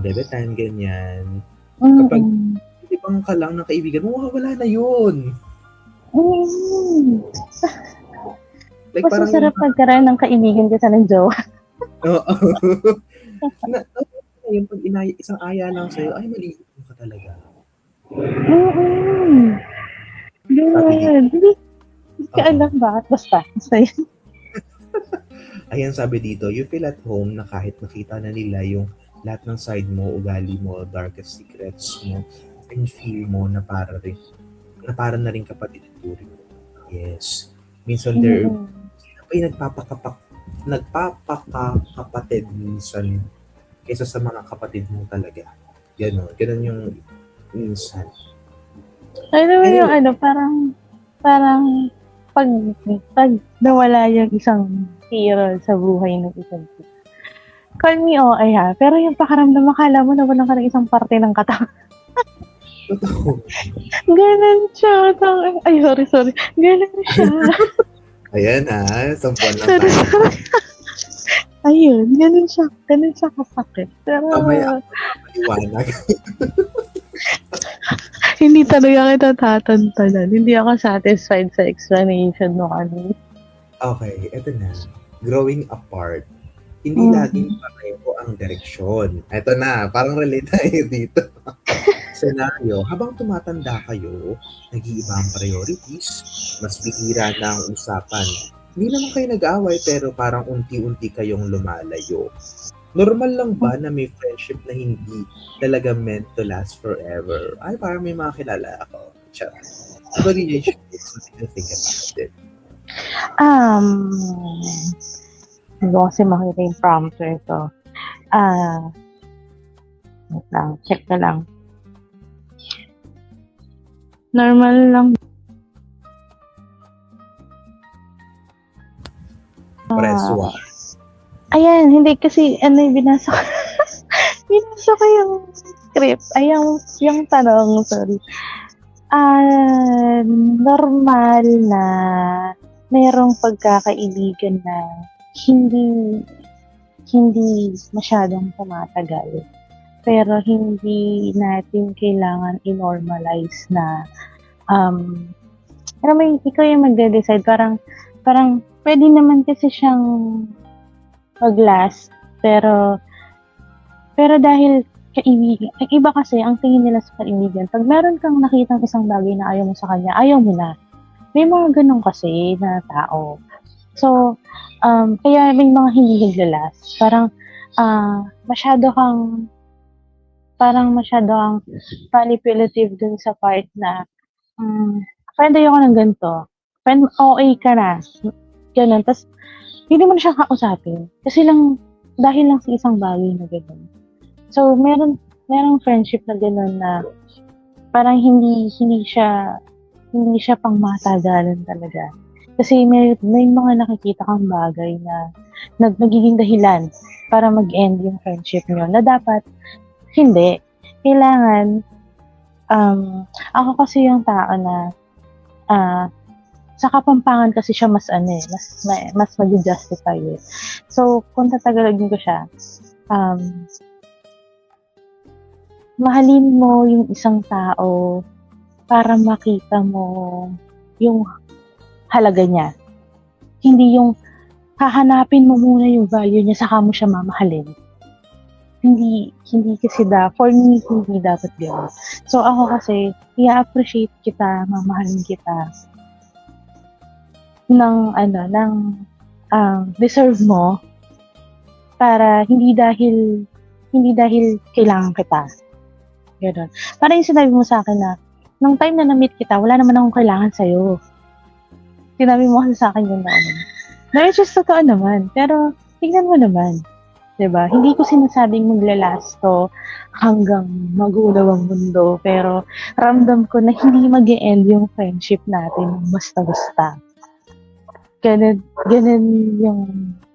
bebe time, ganyan, kapag ibang ka lang ng kaibigan mo, wala na yun. Like, Mas masarap magkaroon ng kaibigan ka sa ng jowa. Oo. Yung pag isang aya lang sa'yo, ay, maliit mo ka talaga. Good. Hindi ka alam bakit. Basta yun. Ayan, sabi dito, you feel at home na kahit nakita na nila yung lahat ng side mo, ugali mo, darkest secrets mo, and feel mo na para na rin kapatid at turing mo. Yes. Minsan ay nagpapakapatid minsan kaysa sa mga kapatid mo talaga. Ganon yung minsan. Ano yung parang pag nawala yung isang hero sa buhay ng isang tito. Call me OA ha, pero yung pakaramdam, akala mo nawalan ka ng isang parte ng katawan. Totoo. Ganon siya. Ay, sorry. Ganon siya. Ayan sampuan lang Sorry. tayo. Ayun, ganun siya kasakit. Pero, Mamaya ako maliwanag. hindi talaga kita tatantanan. Hindi ako satisfied sa explanation no ano. Okay, eto na. Growing apart. Hindi laging pareho ang direksyon. Eto na, parang relate tayo dito. Senaryo, habang tumatanda kayo, nag-iiba ang priorities, mas bihira na ang usapan. Hindi naman kayo nag-away pero parang unti-unti kayong lumalayo. Normal lang ba na may friendship na hindi talaga meant to last forever? Ay, parang may mga kilala ako. Charot. What do you think about it? Hindi ko kasi makita yung prompter ko. Wait lang, check na lang. Normal lang. Press 1. Ayan, hindi kasi, binasa ko. Binasa ko yung script. Ay, yung tanong, sorry. Normal na merong pagkakaibigan na hindi hindi masyadong tumatagal. Pero hindi natin kailangan i-normalize na alam mo yun, ikaw yung magde-decide. Parang pwede naman kasi siyang mag-last. Pero dahil kaibigan, ang iba kasi, ang tingin nila sa kaibigan, pag meron kang nakitang isang bagay na ayaw mo sa kanya, ayaw mo na. May mga ganun kasi na tao. So, kaya may mga hindi naglalas. Masyado kang manipulative dun sa part na, friend, ayoko ng ganito. Friend, okay ka na. Ganun. Tapos, hindi mo na siya kausapin. Dahil lang sa isang bagay na ganun. So, merong friendship na gano'n na parang hindi siya pang matagalan talaga. Kasi may mga nakikita kang bagay na nagiging dahilan para mag-end yung friendship niyo na dapat hindi. Kailangan, ako kasi yung tao na, sa Kapampangan kasi siya mas mag-justify eh. So, kung tatagalagin ko siya, mahalin mo yung isang tao para makita mo yung halaga niya. Hindi yung hahanapin mo muna yung value niya saka mo siya mamahalin. Hindi kasi for me, hindi dapat gano'n. So ako kasi, i-appreciate kita, mamahalin kita ng deserve mo para hindi dahil kailangan kita. Gano'n. Parang yung sinabi mo sa akin na, nung time na na-meet kita, wala naman akong kailangan sa'yo. Sinabi mo kasi sa akin yun noon. Which is totoo naman. Pero, tingnan mo naman. Diba? Hindi ko sinasabing maglalast to hanggang magunaw ang mundo. Pero, ramdam ko na hindi mag-e-end yung friendship natin basta-basta. Ganun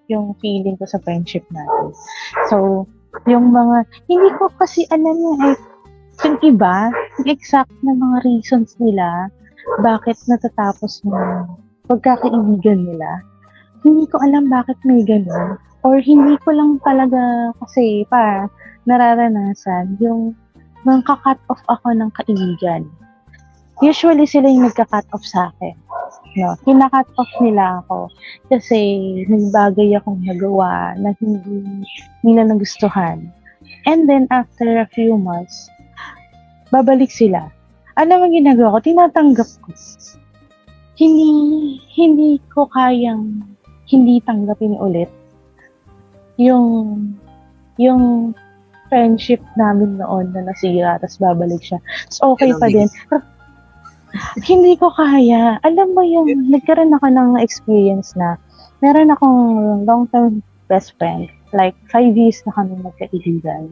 yung feeling ko sa friendship natin. So, yung mga, hindi ko kasi alam yung iba, yung exact na mga reasons nila, bakit natatapos yung pagkakaibigan nila. Hindi ko alam bakit may ganun. Or hindi ko lang talaga kasi nararanasan yung nagka-cut off ako ng kaibigan. Usually sila yung nagka-cut off sa akin. No, kina-cut off nila ako kasi may bagay akong nagawa na hindi nila nagustuhan. And then after a few months, babalik sila. Alam mo ginagawa ko, tinatanggap ko. Hindi ko kayang hindi tanggapin ulit yung friendship namin noon na nasira, tapos babalik siya. So okay pa din. Hindi ko kaya. Alam mo yung, nagkaroon ako ng experience na meron akong long-term best friend. Like, 5 years na kami magkaibigan.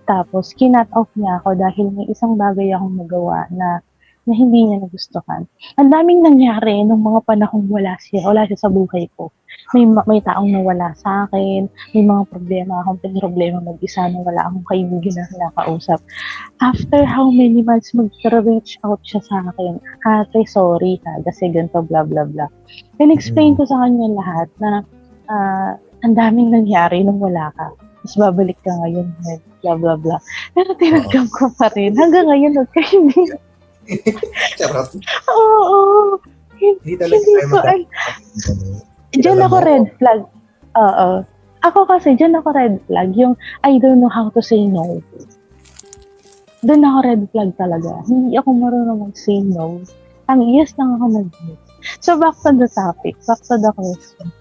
Tapos, kinat off niya ako dahil may isang bagay akong nagawa na hindi niya nagustuhan. Ang daming nangyari nung mga panahong wala siya sa buhay ko. May taong nawala sa akin, may mga problema akong pinroblema mag-isa na wala akong kaibigan na nakausap. After how many months mag-reach out siya sa akin, ate, sorry ha, kasi ganito, blah, blah, blah. Then explain ko sa kanya lahat na ang daming nangyari nung wala ka. Tapos babalik ka ngayon, blah, blah, blah. Pero tinanggap ko pa rin. Hanggang ngayon, nagkaibigan. Charot. Oo. Hindi talaga tayo Diyan ako red flag. Oo. Ako kasi, diyan ako red flag. Yung, I don't know how to say no. Doon ako red flag talaga. Hindi ako marunong mag-say no. Ang yes lang ako mag-yes. So, back to the topic. Back to the question.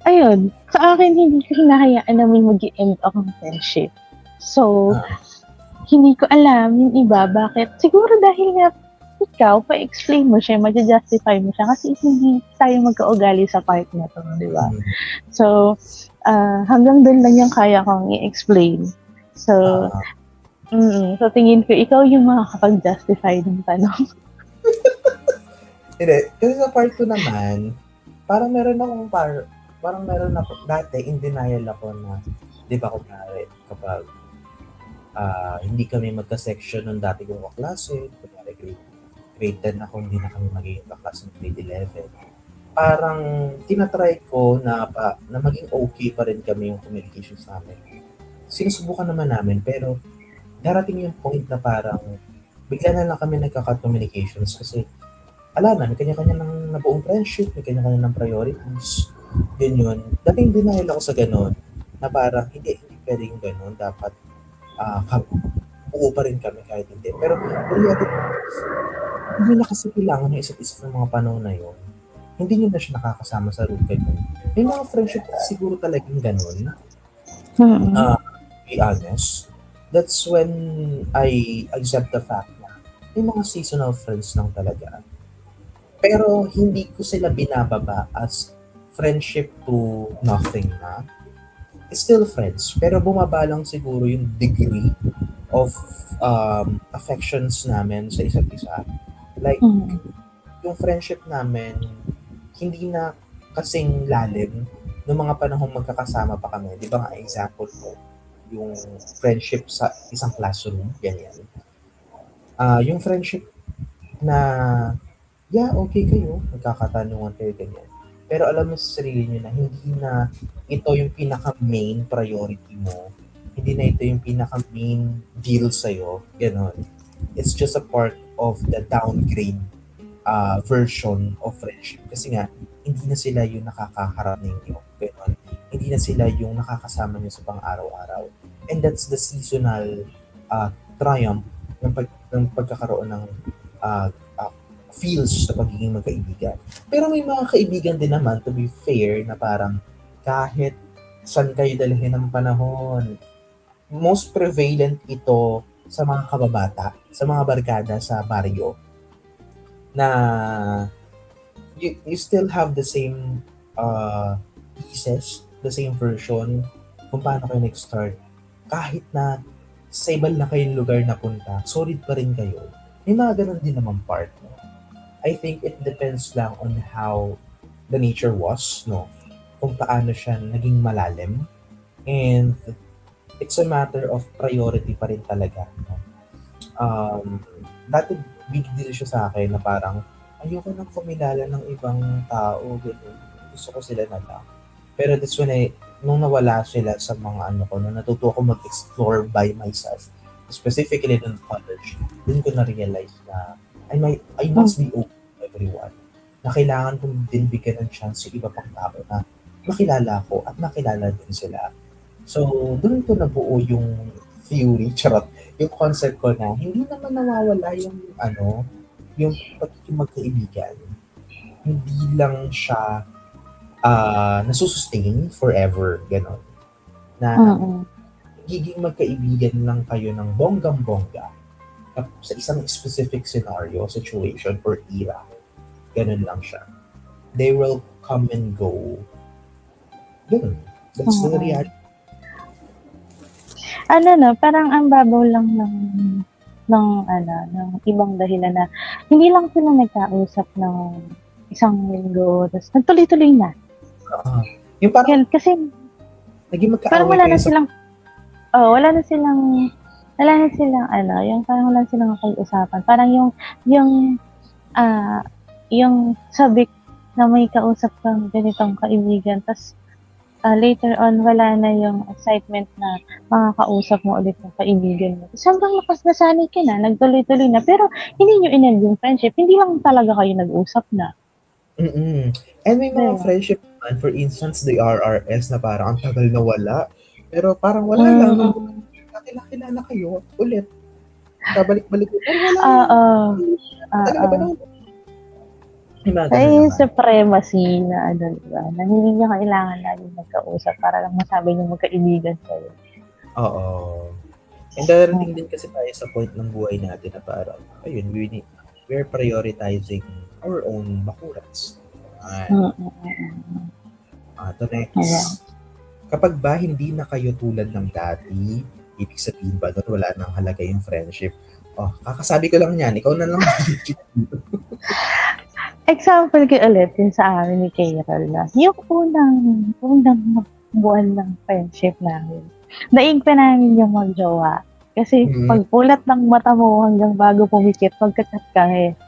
Ayun. Sa akin, hindi ko hinahayaan na may mag-i-end akong friendship. So, hindi ko alam yung iba, bakit. Siguro dahil nga, ikaw, pa-explain mo siya, ma-justify mo siya, kasi hindi tayo magka-ugali sa part na to, di ba? So, hanggang doon lang yung kaya kong i-explain. So, so tingin ko, ikaw yung makakapag-justify ng tanong. Hindi. Kasi sa part 2 naman, parang meron ako, dati in denial ako na Di ba kunyari, kapag hindi kami magka-section ng dati kong kaklase, kunyari grade 10 ako, hindi na kami magiging kaklase ng grade 11. Parang tinatry ko na maging okay pa rin kami yung communications namin. Sinusubukan naman namin, pero darating yung point na parang bigla na lang kami nagka-cut communications kasi may kanya-kanya ng nabuong friendship, may kanya-kanya ng priorities. Yun. Dating denial ako sa ganun, na parang hindi pwedeng ganun. Dapat buo pa rin kami kahit hindi. Pero hindi na kasi kailangan ng isa't isa ng mga panahon na yun. Hindi nyo na siya nakakasama sa room ganun. May mga friendship siguro talagang ganun. To be honest, that's when I accept the fact na may mga seasonal friends lang talaga. Pero hindi ko sila binababa as friendship to nothing na. It's still friends, pero bumaba lang siguro yung degree of affections namin sa isa't isa. Like, yung friendship namin, hindi na kasing lalim noong mga panahong magkakasama pa kami. Di ba nga, example ko, yung friendship sa isang classroom, ganyan. Yung friendship na, okay kayo, magkakatanungan kayo, ganyan. Pero alam mo sa sarili nyo na hindi na ito yung pinaka-main priority mo. Hindi na ito yung pinaka-main deal sa'yo. Ganon. It's just a part of the downgrade version of friendship. Kasi nga, hindi na sila yung nakakaharap ninyo. Ganon. Hindi na sila yung nakakasama nyo sa pang-araw-araw. And that's the seasonal triumph ng pagkakaroon ng feels sa pagiging magkaibigan. Pero may mga kaibigan din naman, to be fair, na parang kahit saan kayo dalhin ng panahon, most prevalent ito sa mga kababata, sa mga barkada sa baryo, na you still have the same pieces, the same version kung paano kayo nag-start. Kahit na sa ibang na kayong lugar na punta, solid pa rin kayo. May mga ganun din naman part. I think it depends lang on how the nature was, no? Kung paano siya naging malalim. And it's a matter of priority pa rin talaga. No? Dati big deal siya sa akin na parang ayoko nang kumilala ng ibang tao. Gusto ko sila na lang. Pero that's when nung nawala sila sa mga nung natuto ako mag-explore by myself, specifically in college, dun ko na-realize na I must be open to everyone. Na kailangan kong din bigyan ng chance yung iba pang tao na makilala ko at makilala din sila. So, doon ko nabuo yung theory, yung concept ko na hindi naman nawawala yung yung pagiging magkaibigan. Hindi lang siya nasusustain forever, gano'n. Na giging magkaibigan lang kayo ng bonggang-bongga sa isang specific scenario, situation, or era. Ganun lang siya. They will come and go. Ganun. That's the reality. Parang ang babaw lang ng ibang dahilan na hindi lang sila nagkausap ng isang linggo, tapos nagtuloy-tuloy na. Yung parang, Kasi, naging parang magkaaway wala kayo na silang, yung parang wala silang pag-usapan. Parang yung sabik na may kausap kang ganitong kaibigan, tapos later on, wala na yung excitement na makakausap mo ulit ng kaibigan mo. Tapos hanggang nasanay ka na, nagtuloy-tuloy na, pero hindi nyo in-end yung friendship, hindi lang talaga kayo nag-usap na. And may mga friendship naman, for instance, the RRS na parang ang tagal na wala, pero parang wala lang. Nakilala kayo ulit. Kabalik-balik. Tagal na ba nung? Ay, yung supremacy na na hindi nyo kailangan lagi magkausap para lang masabi nyo magkaibigan sa'yo. Oo. And darating din kasi tayo sa point ng buhay natin na parang, ayun, we're prioritizing our own bakurats. Ito next. Kapag ba hindi na kayo tulad ng dati, ibig sabihin ba doon wala nang halaga yung friendship? Kakasabi ko lang yan, ikaw na lang. Example ko ulit yung sa amin ni Carol na yung unang buwan ng friendship namin. daig pa namin yung magjowa. Kasi pagpulat ng mata mo hanggang bago pumikit, magka-chat kami.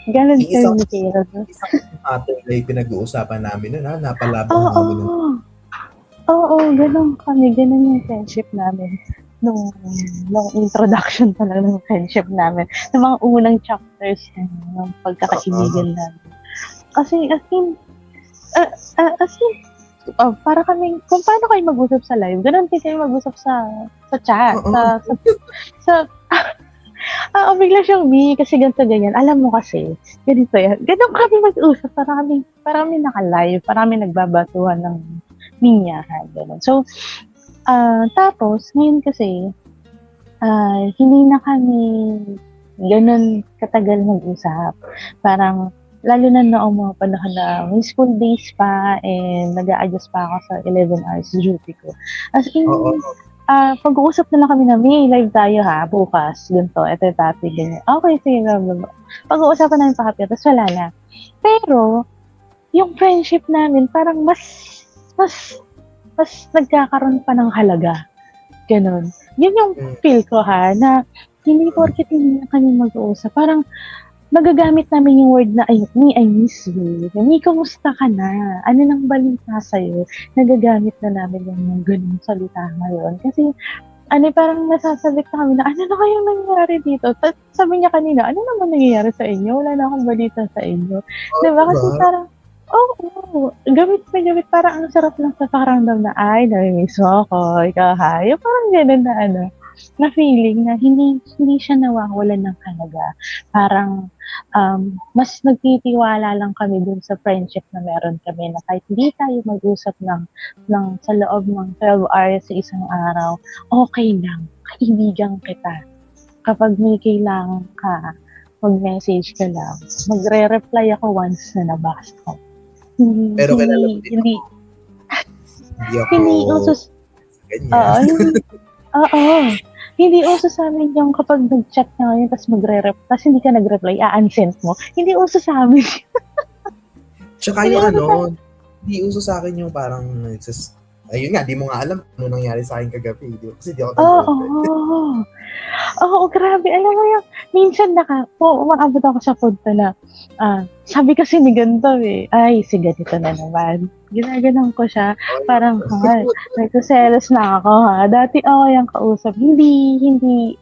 Ganun Isang- kami ni Kira. Isang matter na yung pinag-uusapan namin nun, ha? Napalabang Oo, namin nun. oo, ganun kami. Ganun yung friendship namin. Nung introduction pa lang ng friendship namin. Ng mga unang chapters ng pagkakaibigan namin. Kasi, para kami, kung paano kayo mag-usap sa live, ganun din kayo mag-usap sa chat. Bigla siyang kasi ganito ganyan. Alam mo kasi, ganito yan. Ganun kami mag-usap. Para kami naka-live. Para kami nagbabatuhan ng minyahan. Ganun. So, tapos, ngayon kasi, hindi na kami ganun katagal mag-usap. Parang, lalo na noong mga panahon na may school days pa and nag-a-adjust pa ako sa 11 hours duty ko. As in, pag-uusap na lang kami na, may live tayo ha, bukas, ganito, ito yung topic, ganyan. Okay, sige, pag-uusapan namin pa happy, tapos wala na. Pero, yung friendship namin, parang mas nagkakaroon pa ng halaga. Ganon. Yun yung feel ko ha, na hindi porket hindi na kami mag-uusap. Parang, nagagamit namin yung word na, I miss you. Mi, kamusta ka na? Ano nang balita sa'yo? Nagagamit na namin yung ganung salita ngayon. Kasi, parang nasasabik na kami na, ano na kayang nangyayari dito? Sabi niya kanina, ano naman nangyayari sa inyo? Wala na akong balita sa inyo. Diba? Kasi parang, gamit na gamit. Parang ang sarap lang sa pakiramdam na, ay, namimiss mo ako, ikaw ha. Yung parang gano'n na na feeling na hindi siya nawawalan ng halaga. Parang mas nagtitiwala lang kami dun sa friendship na meron kami na kahit hindi tayo mag-usap ng sa loob ng 12 hours sa isang araw, okay lang. Kaibigan kita. Kapag may kailangan ka, mag-message ka lang. Magre-reply ako once na nabasa ko. Pero kilala mo din hindi ako usos. ganyan. Hindi uso sa amin yung kapag nag-chat na ngayon tapos tapos hindi ka nag-reply, unsend mo. Hindi uso sa amin. Tsaka yung hindi uso sa akin yung parang, ayun nga, di mo nga alam ano nangyari sa akin kagabi. Kasi di ako Oo, grabe. Alam mo yung, minsan umaabot ako sa punto na, sabi kasi ni ganito ay, si ganito na naman. Ginaganon ko siya. Parang, nagsaselos na ako ha. Dati ako yung kausap. Hindi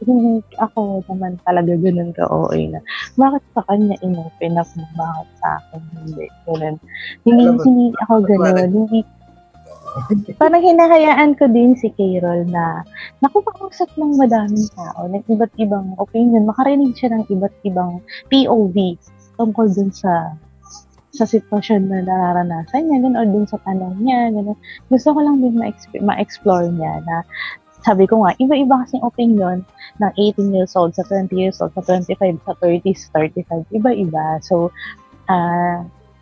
ako naman talaga ganun ka-OA na. Bakit sa kanya inopen up mo? Bakit sa akin hindi? Ganun. Hindi ako ganun. Parang hinahayaan ko din si Carol na nakapag-usap ng madaming tao, ng iba't ibang opinion, makarinig siya ng iba't ibang POV tungkol dun sa sitwasyon na nararanasan niya, o dun sa tanong niya, gano'n. Gusto ko lang din ma-explore niya na, sabi ko nga, iba-iba kasing opinion ng 18 years old, sa 20 years old, sa 25, sa 30s, 35, iba-iba. So,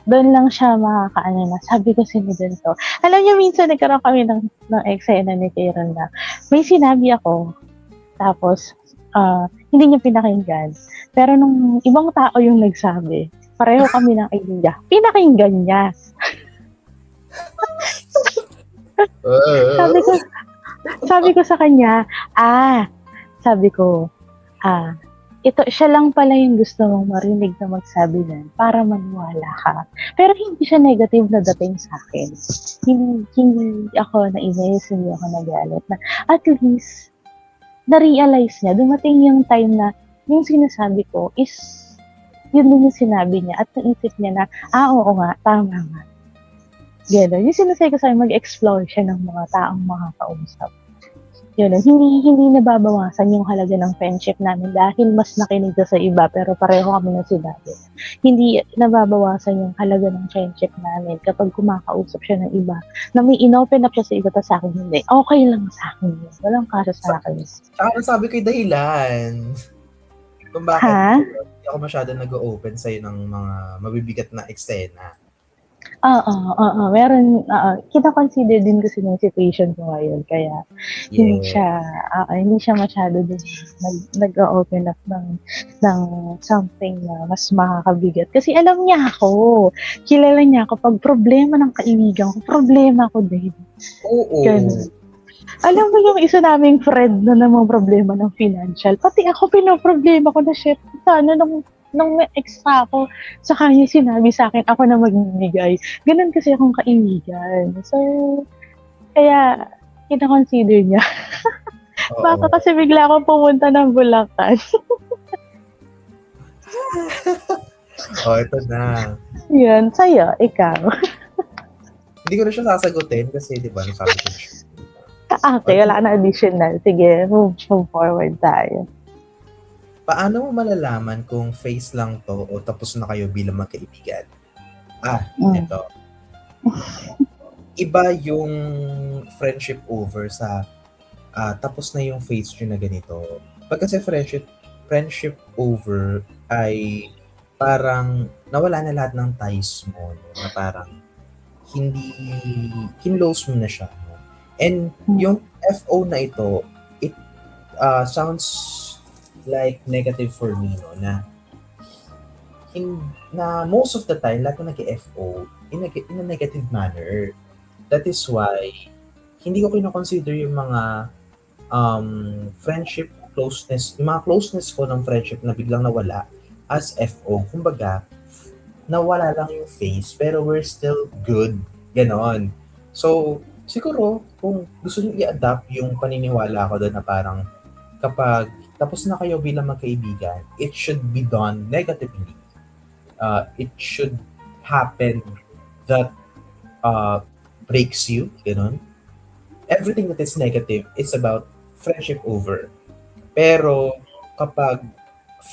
doon lang siya makakaano na. Sabi ko ni ganito. Alam niyo, minsan nagkaroon kami ng eksena ni Karen na may sinabi ako, tapos hindi niya pinakinggan. Pero nung ibang tao yung nagsabi, pareho kami ng idea. Pinakinggan niya. sabi ko sa kanya, ito, siya lang pala yung gusto mong marinig na magsabi nun para maniwala ka. Pero hindi siya negative na dating sa akin. Hindi ako nainis, hindi ako nagalit. Na at least, na-realize niya, dumating yung time na yung sinasabi ko is, yun din yung sinabi niya at naisip niya na, oo nga, tama nga. Gano'n. Yung sinasabi ko sa'yo, mag-explore siya ng mga taong makakausap. Yun, hindi nababawasan yung halaga ng friendship namin dahil mas nakinig sa iba pero pareho kami ng sinabi. Hindi nababawasan yung halaga ng friendship namin kapag kumakausap siya ng iba na may in-open up siya sa iba ta sa akin hindi. Okay lang sa akin yun. Walang kaso sa akin. Tsaka sabi ko yung dahilan. Kung bakit hindi ako masyado nag-open sa'yo ng mga mabibigat na eksena. Meron, kita-consider din kasi ng situation ko ngayon, kaya hindi siya masyado din nag-open up ng something na mas makakabigat. Kasi alam niya ako, kilala niya ako, pag problema ng kaibigan ko, problema ko din. Oo. Ganun. Alam mo yung isa naming friend na namang problema ng financial. Pati ako pinoproblema ko na shit. Sana nung may extra ako, sa kanya sinabi sa akin, ako na magbibigay. Ganun kasi akong kaibigan. So, kaya, kina-consider niya. Oo. Baka kasi bigla akong pumunta ng Bulacan. Ito na. Yan, sa'yo, ikaw. Hindi ko na siya sasagutin kasi, di ba, nasabi ko na siya. Okay, wala na additional. Sige, move forward tayo. Paano mo malalaman kung face lang to o tapos na kayo bilang magkaibigan? Ito. Iba yung friendship over sa tapos na yung face nyo na ganito. Pag kasi friendship over ay parang nawala na lahat ng ties mo. No? Na parang hindi kinlose mo na siya. No? And yung FO na ito, it sounds like negative for me, no? Na most of the time, lahat na nag-FO in a negative manner. That is why, hindi ko kinoconsider yung mga friendship, closeness, yung mga closeness ko ng friendship na biglang nawala as FO. Kumbaga, nawala lang yung face, pero we're still good. Ganon. So, siguro, kung gusto nyo i-adapt yung paniniwala ko doon na parang kapag tapos na kayo bilang magkaibigan, it should be done negatively. It should happen that breaks you, ganon. Everything that is negative is about friendship over. Pero kapag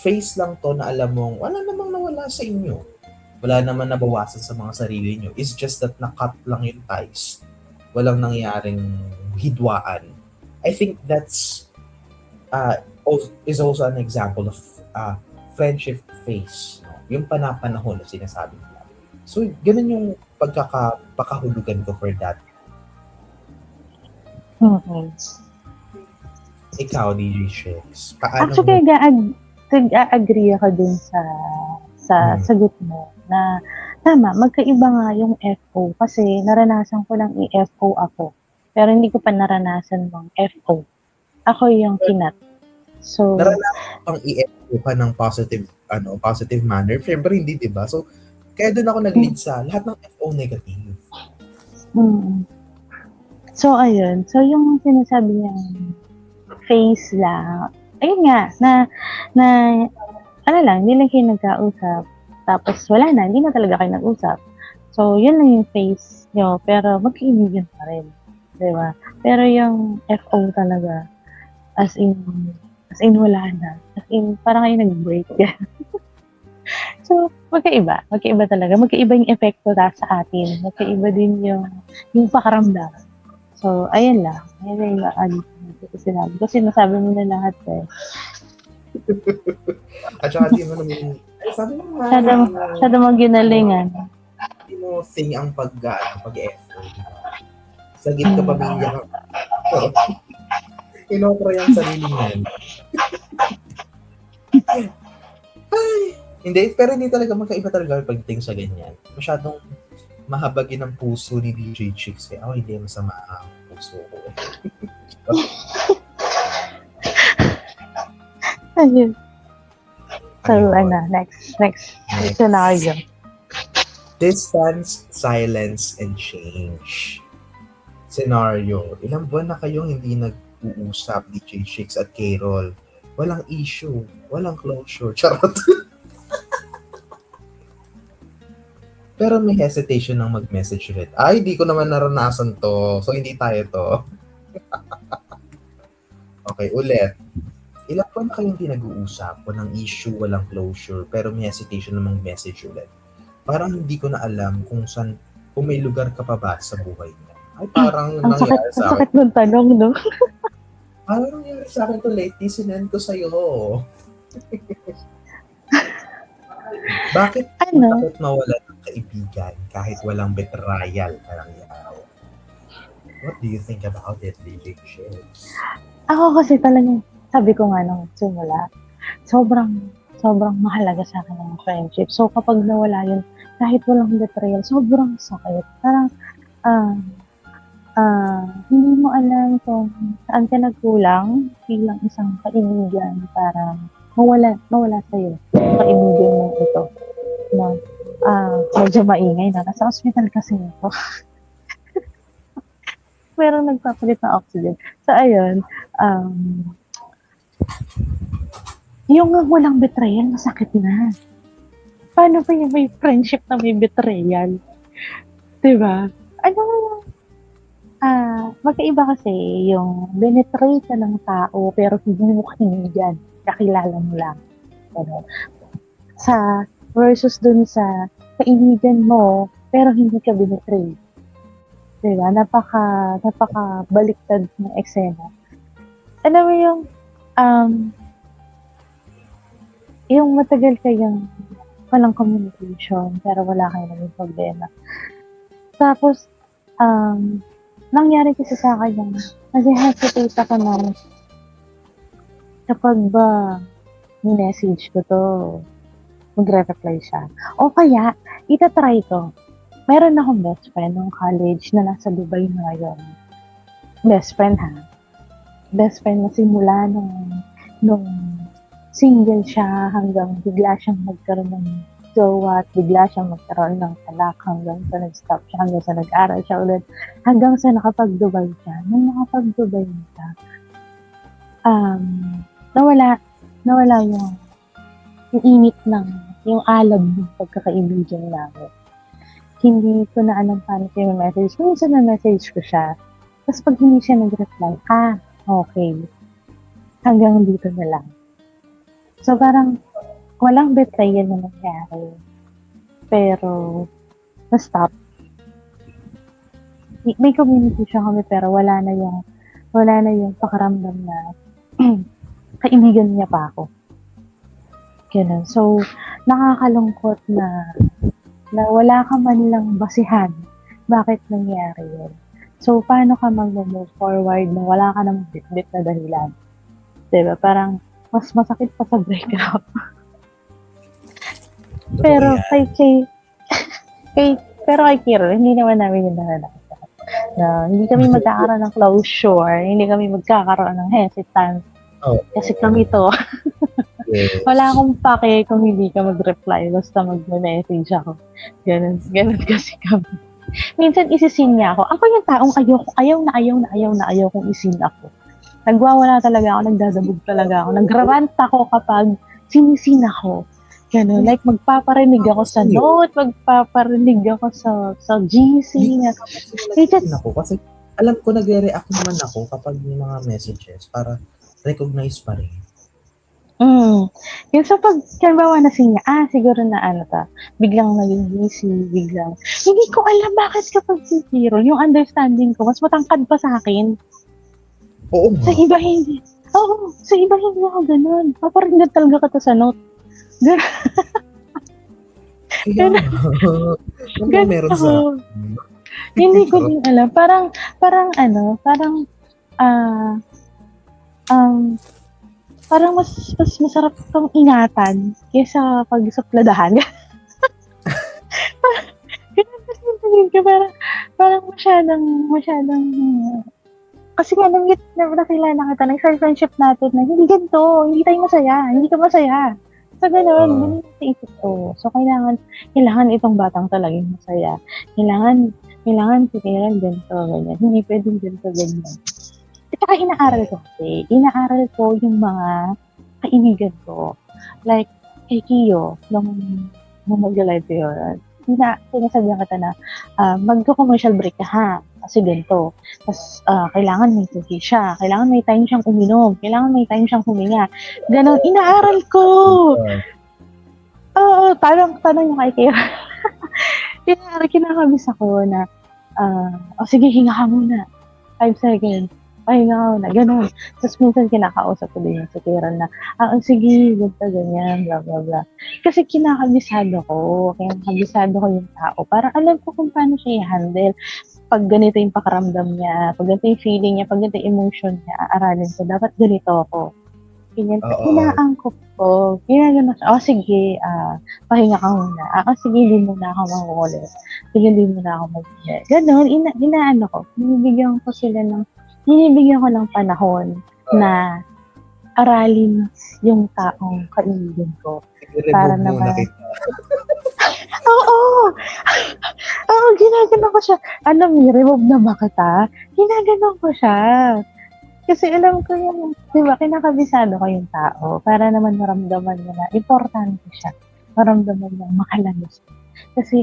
face lang to na alam mong wala namang nawala sa inyo, wala naman nabawasan sa mga sarili nyo, it's just that na-cut lang yung ties. Walang nangyaring hidwaan. I think that's is also an example of friendship phase. No? Yung panapanahon na sinasabi nila. So, ganun yung pagkakahulugan ko for that. Ikaw, DJ Shakes, paano Actually, agree ako dun sa sagot mo na tama, magkaiba nga yung FO kasi naranasan ko lang i-FO ako. Pero hindi ko pa naranasan ng FO. Ako yung kinat. So, naranasan pang i-FO ka ng positive manner? Siyempre hindi, di ba? So, kaya doon ako nag-lead sa lahat ng FO negative. So, ayun. So, yung sinasabi niyang face lang, ayun nga, na ano lang, hindi lang kayo nagkausap. Tapos, wala na, hindi na talaga kayo nag-usap. So, yun lang yung face nyo, pero magkaibigan pa rin. Diba? Pero yung FO talaga, as in wala na. As in, parang kayo nag-break. So, magkaiba. Magkaiba talaga. Magkaiba yung epekto sa atin. Magkaiba din yung pakaramdam. So, ayun lang. Ayun lang yung sinabi. Kasi nasabi mo na lahat eh. At saka di mo naman, sabi mo nga, Masyado mag-ginalingan. di mo sing ang pag-effort. Sa git ka pamilya ka. So, inokra yung sarili niyan. Hindi, pero hindi talaga magkaiba talaga pagdating sa ganyan. Masyadong mahabagin ang puso ni DJ Chicks eh. Ako hindi masama ang puso ko eh. Ayun. So, next scenario. Distance, silence, and change. Scenario. Ilang buwan na kayong hindi nag-uusap, DJ Chicks at Carol. Walang issue. Walang closure. Charot. Pero may hesitation ng mag-message ulit. Ay, di ko naman naranasan to. So, hindi tayo to. Okay, ulit. Ilang buwan na kayong hindi nag-uusap, walang issue, walang closure, pero may hesitation ng mag-message ulit. Parang hindi ko na alam kung may lugar ka pa ba sa buhay niya. Ay, parang nangyari sa Ang akin. sakit ng tanong, no? Parang nangyari sa akin to lately, sinend ko sa'yo. Bakit bakit mawala ng kaibigan kahit walang betrayal parang yan? What do you think about it, DJ Shakes? Ako kasi talagang, sabi ko nga nung simula, sobrang mahalaga sa akin ng friendship. So, kapag nawala yun, kahit walang betrayal, sobrang sakit. Parang, hindi mo alam kung saan ka nagkulang bilang isang kaibigan para mawala sa'yo yung kaibigan mong ito. No? Medyo maingay na. Nasa hospital kasi ito. Pero nagpapalit ng oxygen. So, ayun. Yung walang betrayal, masakit na. Paano ba yung may friendship na may betrayal? Diba? Magkaiba kasi yung binetray ka ng tao pero hindi mo kaibigan. Kakilala mo lang. Ano? Versus dun sa kaibigan mo pero hindi ka binetray. Diba? Napaka baliktad ng eksena. Alam mo yung matagal kayong walang communication pero wala kayo naging problema. Tapos, nangyari kasi sa akin yung nag-hesitate ako na kapag ba ni-message ko to, magre-reply siya. O kaya, itatry ko. Meron akong best friend nung college na nasa Dubai na ngayon. Best friend ha. Best friend na simula nung single siya hanggang bigla siyang magkaroon ng jowa at bigla siyang magkaroon ng talak hanggang sa nag-stop siya, hanggang sa nag-aral siya ulit, hanggang sa nakapag-Dubai siya. Nung nakapag-Dubai siya, nawala yung init yung alab ng pagkakaibigan namin. Hindi ko na alam paano siya message. Minsan na-message ko siya. Tapos pag hindi siya nag-reply, okay. Hanggang dito na lang. So parang walang betrayal na nangyari. Pero na-stop. May communication kami pero wala na yung pakaramdam na kaibigan niya pa ako. Ganun. So nakakalungkot na wala ka man lang basihan bakit nangyari yun. So, paano ka mag-move forward na wala ka namang bit-bit na dahilan? Diba? Parang, mas masakit pa sa breakup. Pero, pero kay Kiro, hindi naman namin yung nakalala. Hindi kami magkakaroon ng closure, hindi kami magkakaroon ng hesitance. Kasi kami to. Yes. Wala akong pake kung hindi ka mag-reply, basta mag-message ako. Ganun kasi kami. Minsan isisin niya ako. Ako yung taong ayaw kong isin ako. Nagwawala talaga ako, nagdadabog talaga ako. Nagrarant ako kapag sinisin ako. Ganun, like magpaparinig ako sa note, magpaparinig ako sa GC. Kasi alam ko nagre-react naman ako kapag may mga messages para recognize pa rin. Yung sa halimbawa na siya, siguro na biglang naging busy, biglang, hindi ko alam bakit kapag si Hero, yung understanding ko, mas matangkad pa sa akin. Oo nga. Sa iba hindi ako ganun. Paparindan talaga ka sa note. Ano meron sa Hindi ko din alam. Parang mas masarap kang ingatan kaysa pagsupladahan. Parang masyadong kasi nga nakilala kita ng friendship natin na hindi ganito, hindi tayo masaya, hindi ka masaya. So ganun sa isip ko. So kailangan itong batang talagang masaya. Kailangan si Karen ganito, ganyan. Hindi pwedeng ganito, ganyan. At saka inaaral ko yung mga kaibigan ko. Like, kay Kiyo, nung mag-live yun, sinasabihan kita na, magko-commercial break ka ha, kasi ganito. Tapos, kailangan may tuhi siya, kailangan may time siyang uminom, kailangan may time siyang huminga. Ganon, inaaral ko! Oo, tanong yung kay Kiyo. Kinakabis ako na, sige, hinga ka muna. 5 seconds. Pahinga ako na, gano'n. Tapos minsan kinakausap ko din yung si Kiran na, sige, ganyan, blah, blah, blah. Kasi kinakabisado ko yung tao. Para alam ko kung paano siya i-handle. Pag ganito yung pakaramdam niya, pag ganito yung feeling niya, pag ganito yung emotion niya, aaralin ko, dapat ganito ako. Ganyan. Oo. Inaangkop ko. Ginagano siya. Sige, pahinga ka muna. Sige, hindi muna ako makukulit. Sige, hindi muna ako mag-iya. Ganon, inaano ko. Binibigyan ko ng panahon na aralin yung taong kaibigan ko. Para I-remove muna naman- kita. Oo! Oo, ginagano ko siya. Remove na ba kita? Ginagano ko siya. Kasi alam ko yung, di ba, kinakabisado ko yung tao para naman maramdaman niya na importante siya. Maramdaman niya makalangis. Kasi,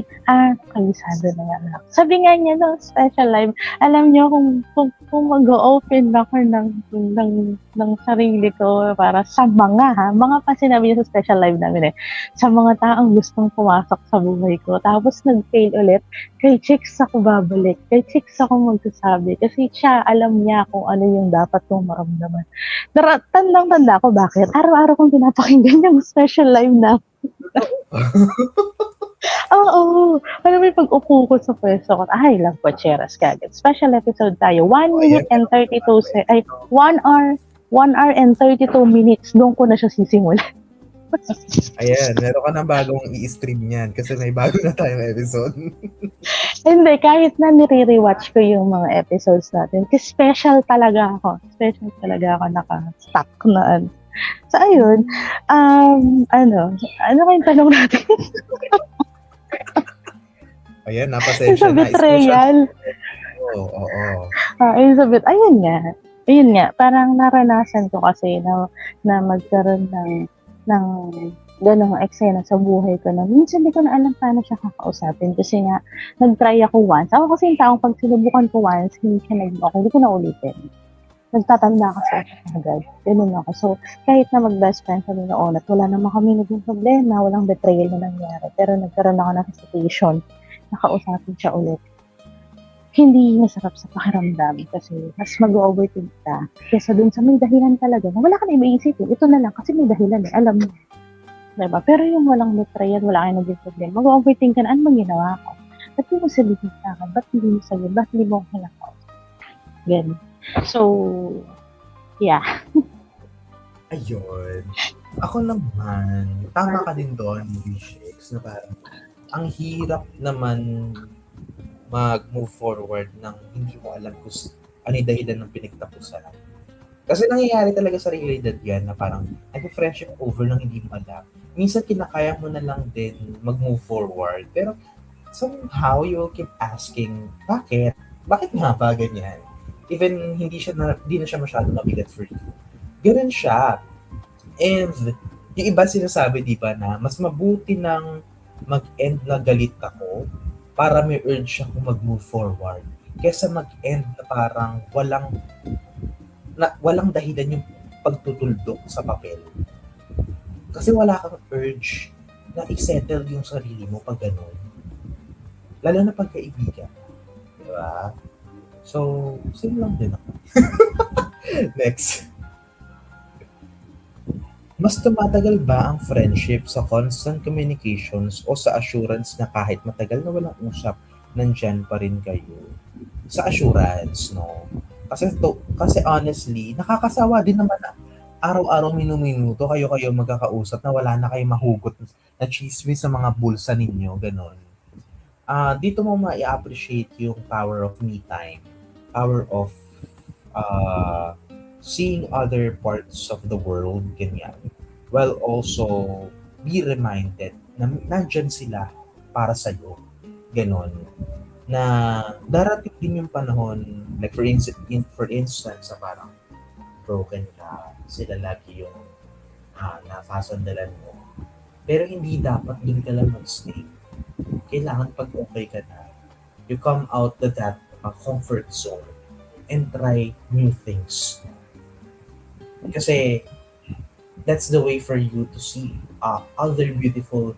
kabisado na nga. Sabi nga niya, no, special life, alam niyo kung mag-open ako ng sarili ko para sa mga pa sinabi niya sa special live namin sa mga taong gustong pumasok sa buhay ko. Tapos nag-fail ulit, kay Chicks ako babalik. Kay Chicks ako magsasabi. Kasi siya, alam niya kung ano yung dapat kong maramdaman. Tandang-tanda ko bakit. Araw-araw kong pinapakinggan yung special live na. Oo. Alam mo yung pag-upo ko sa pwesto ko, lang po, Cheras kagad. Special episode tayo. 1 minute and 32 1 hour and 32 minutes. Doon ko na siya sisimulan. Ayan, meron ka ng bagong i-stream niyan kasi may bago na tayong episode. Hindi, kahit na nire-rewatch ko yung mga episodes natin, kasi special talaga ako. Special talaga ako naka-stuck na. So, ayun. Ano kayong tanong natin? Ayan, Yung napasensya sa na. betrayal. Oo. Yung sa ayun nga, parang naranasan ko kasi na magkaroon ng ganong eksena sa buhay ko na minsan di ko na alam paano siya kakausapin kasi nga nag-try ako once. Ako kasi yung taong pag sinubukan ko once, hindi siya nag-okay, hindi ko na ulitin. Nagtatanda kasi ako agad. Ganun ako. So, kahit na mag-best friend kami noon at wala naman kami naging problema, walang betrayal na nangyari. Pero nagkaroon ako ng situation, nakausapin siya ulit. Hindi masarap sa pakiramdam kasi mas mag-overthink ka. Kesa dun sa may dahilan talaga na wala ka na iba-isipin. Ito na lang kasi may dahilan alam mo. Diba? Pero yung walang betrayal, wala kayo naging problema. Mag-overthink ka na, ano bang ginawa ko? Ba't di mo sabihin sa akin? Ba't hindi mo sabihin? Ba't di mo ako kinakausap? Ganun. So, yeah. Ayun. Ako naman, tama ka din doon, B-Shakes, na parang ang hirap naman mag-move forward nang hindi mo alam kung ano yung dahilan ng pinagtapusan. Kasi nangyayari talaga sa realidad yan na parang nag-friendship over nang hindi mo alam. Minsan kinakaya mo na lang din mag-move forward. Pero somehow you will keep asking, bakit? Bakit nga ba ganyan? Even hindi na siya masyadong mabigat for you. Ganun siya. And yung iba sinasabi, di ba, na mas mabuti nang mag-end na galit ako para may urge ako mag-move forward kesa mag-end na parang walang dahilan yung pagtutuldok sa papel. Kasi wala kang urge na i-settle yung sarili mo pag ganun. Lalo na pagkaibigan. Di ba? So, same lang din ako. Next. Mas tumatagal ba ang friendship sa constant communications o sa assurance na kahit matagal na walang usap, nandyan pa rin kayo? Sa assurance, no? Kasi honestly, nakakasawa din naman na araw-araw minuto kayo magkakausap na wala na kayo mahugot na chismis sa mga bulsa ninyo, ganon. Dito mo ma-appreciate yung power of me time, power of seeing other parts of the world, ganyan. While also be reminded na nandyan sila para sa'yo. Ganon. Na darating din yung panahon, like for instance, parang broken ka, sila lagi yung nasasandalan mo. Pero hindi dapat dun ka lang mag-stay. Kailangan pag okay ka na, you come out of that comfort zone and try new things. Kasi that's the way for you to see other beautiful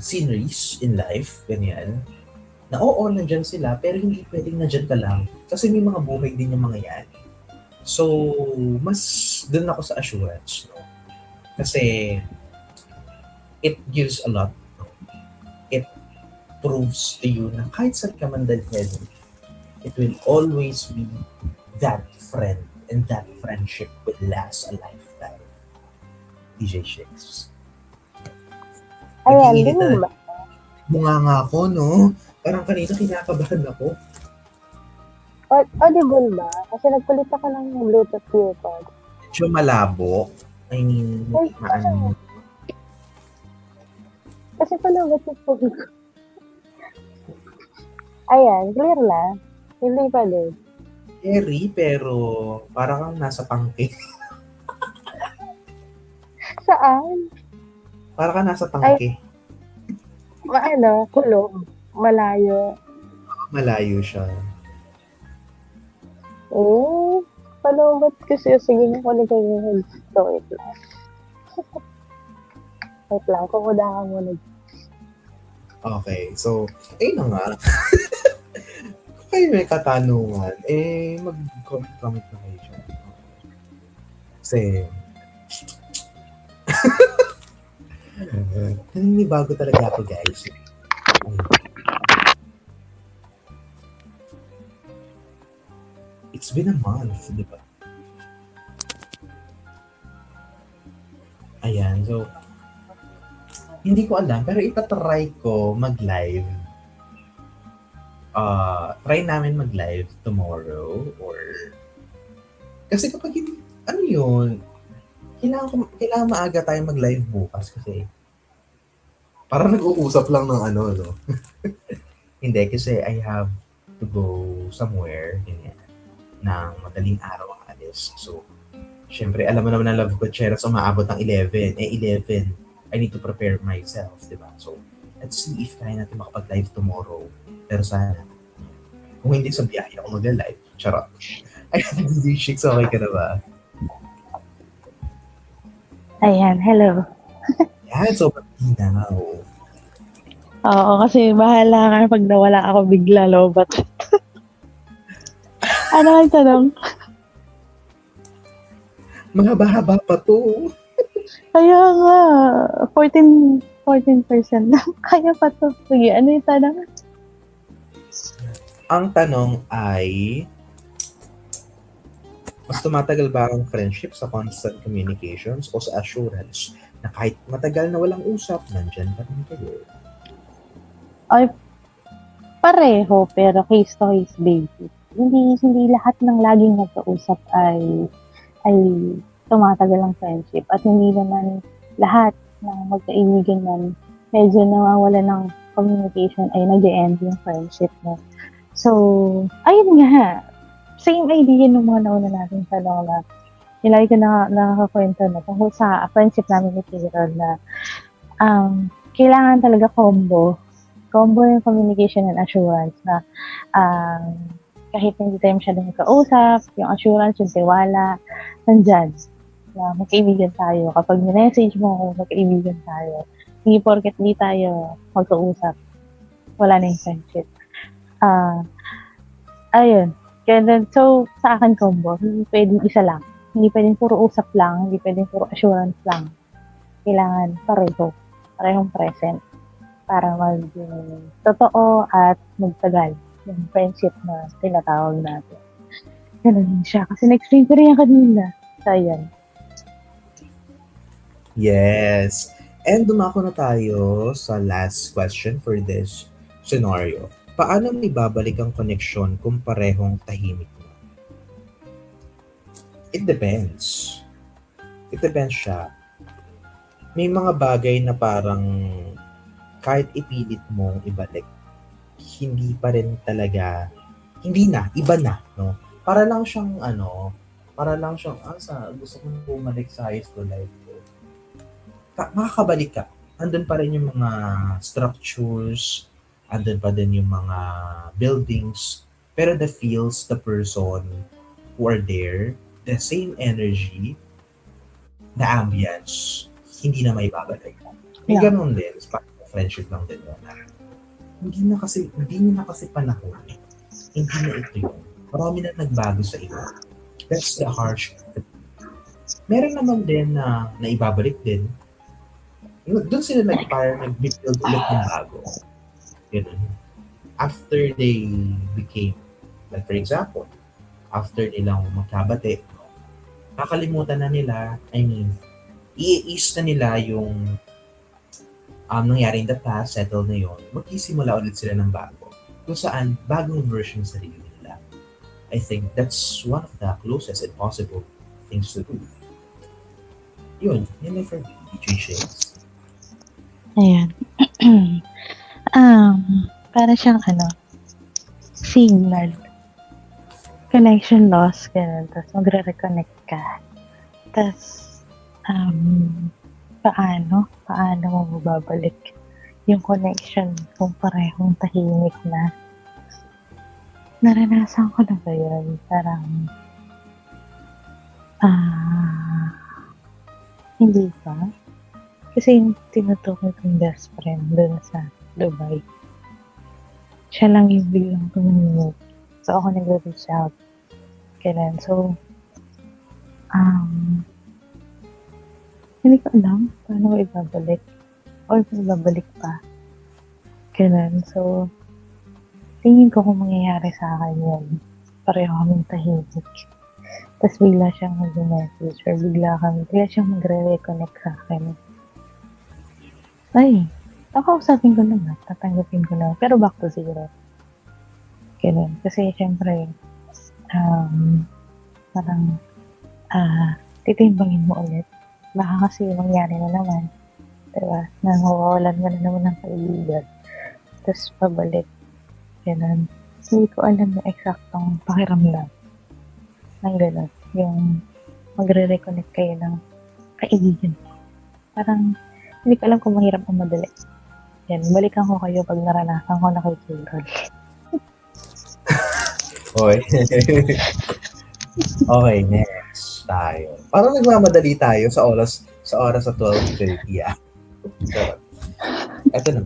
sceneries in life, ganyan. Na oo, nandyan sila, pero hindi pwedeng nandyan ka lang. Kasi may mga buhay din yung mga yan. So, mas dun ako sa assurance, no? Kasi it gives a lot. No? It proves to you na kahit saan ka man dalhin, it will always be that friend and that friendship will last a lifetime. DJ Shakes. Ayan, Nag-iinit di na ba? bunga nga ako, no? Parang kanina kinakabahan ako. Audible ba? Kasi nagpalit ako ng Bluetooth earpod. Medyo malabo. I mean, Ay, maano. Kasi palawat yung phone ko. Ayan, clear na. Hindi pa din. Scary, pero parang kang nasa pangke. Saan? Parang kang nasa pangke. Kulong. Malayo. Malayo siya. Palawat kasi. Sige na ko na kayo yung headset. Wait lang. Wait lang, kukudahan mo na. Okay, so, ayun na nga. Kung kayo may katanungan, mag-comment na kayo dyan. Kasi, naninibago talaga ako, guys. It's been a month, di ba? Ayan, so, hindi ko alam, pero itatry ko mag-live. Try namin mag-live tomorrow or... Kasi kapag hindi, ano yun, kailangan maaga tayo mag-live bukas kasi parang nag-uusap lang ng ano, no? Hindi, kasi I have to go somewhere, ganyan, ng madaling araw ang alis. So, syempre, alam mo naman na Love Cocheras umaabot ng 11. 11, I need to prepare myself, di ba? So, let's see if kaya natin makapag-live tomorrow. Pero sana, kung hindi sa biyahe ako mag-live, charot. Ay, DJ Shakes, okay ka na ba? Ayan, hello. Yan, so, now. Oo, kasi bahala ka pag nawala ako bigla, lobat. Ano ang tanong? Mahaba-haba pa to. Kaya nga, 14% lang. Kaya pa to. Sige, ano yung tanong? Ang tanong ay, mas tumatagal ba ang friendship sa constant communications o sa assurance na kahit matagal na walang usap, nandyan pa rin kayo? Ay, pareho, pero case-to-case basis. Hindi lahat ng laging nagkausap ay tumatagal ang friendship. At hindi naman lahat ng magkaibigan man medyo nawawala ng communication ay nag-end yung friendship mo. So, ayun nga. Same idea ng mga nauna natin sa na nilagay ko na nakakakwento na tungkol sa friendship namin ni Carol na kailangan talaga combo yung communication and assurance na kahit hindi tayo masyadong kausap, yung assurance, yung tiwala, nandyan na magkaibigan tayo. Kapag message mo, magkaibigan tayo. Hindi porket di tayo magkausap, wala na yung friendship. Ayun. So, sa akin combo, hindi pwedeng isa lang. Hindi pwedeng puro usap lang, hindi pwedeng puro assurance lang. Kailangan parehong present para maging totoo at magtagal yung friendship na tinatawag natin. Ganun siya. Kasi na-explain ko rin yan kanina. So, ayan. Yes. And dumako na tayo sa last question for this scenario. Paano may babalik ang connection kung parehong tahimik mo? It depends. It depends siya. May mga bagay na parang kahit ipilit mong ibalik, hindi pa rin talaga, iba na, no? Para lang siyang, gusto kong bumalik sa high school life ko. Makakabalik ka. Andun pa rin yung mga structures, andun pa din yung mga buildings, pero the feels, the person who are there, the same energy, the ambience, hindi na may babalik. May ganun din, parang friendship lang din na hindi na kasi panahon. Hindi na ito yun. Marami na nagbago sa iba. That's the harsh. Meron naman din na naibabalik din. Doon sila nag-build ulit ng bago. Ganun. After they became, like for example, after nilang magkabate, Kakalimutan na nila, i-ease na nila yung nangyari in the past, settle na yun, magsisimula ulit sila ng bago. Kung saan, bagong version sa sarili nila. I think that's one of the closest and possible things to do. Yun lang for me, DJ Shakes. Ayan. Para siyang signal. Connection loss, ganun. Tapos magre-reconnect ka. Tapos, paano mo mababalik yung connection kung parehong tahimik na? Naranasan ko na ba yun? Parang, hindi pa. Kasi yung tinutukoy kong best friend dun sa Dubai, siya lang yung biglang tumingin. So, ako nag-reach out. Kailan. So, hindi ko alam paano ko ibabalik. Or kung ibabalik pa. Kailan. So, tingin ko kung mangyayari sa akin yun. Pareho kaming tahimik. Tapos bigla siyang mag-message or bigla siyang magre-reconnect sa akin. Ay, kakausapin ko naman. Tatanggapin ko naman. Pero back to zero. Ganun. Kasi syempre, parang, titimbangin mo ulit. Baka kasi mangyari na naman. Diba? Na mawawalan ka na naman ng kaibigan. Tapos pabalik. Ganun. Hindi ko alam yung eksaktong pakiramdam ng ganun. Yung magre-reconnect kayo ng kaibigan. Parang, hindi ko alam kung mahirap o madali. Yan, balikan ko kayo pag naranasan ko na kay Carol. Hoy. Okay, next tayo. Parang nagmamadali tayo sa oras sa 12:30. Charot. Ito na.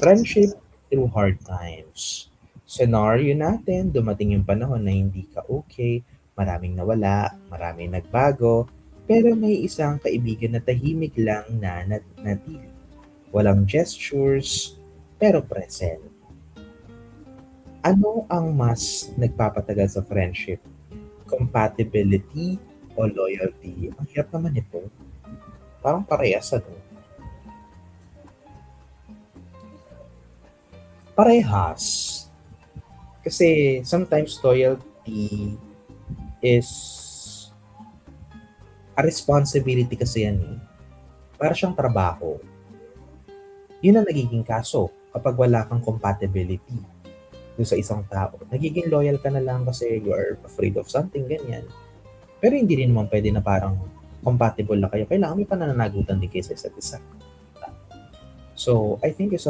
Friendship through hard times. Scenario natin, dumating yung panahon na hindi ka okay, maraming nawala, maraming nagbago, pero may isang kaibigan na tahimik lang na natili. Walang gestures, pero present. Ano ang mas nagpapatagal sa friendship? Compatibility o loyalty? Ang hirap naman ito. Parang parehas, Parehas. Kasi sometimes loyalty is a responsibility kasi yan eh. Para siyang trabaho. Yun ang nagiging kaso kapag wala kang compatibility doon sa isang tao. Nagiging loyal ka na lang kasi you are afraid of something, ganyan. Pero hindi rin naman pwede na parang compatible na kayo. Kailangan may panananagutan din kayo sa isa't isa. So, I think it's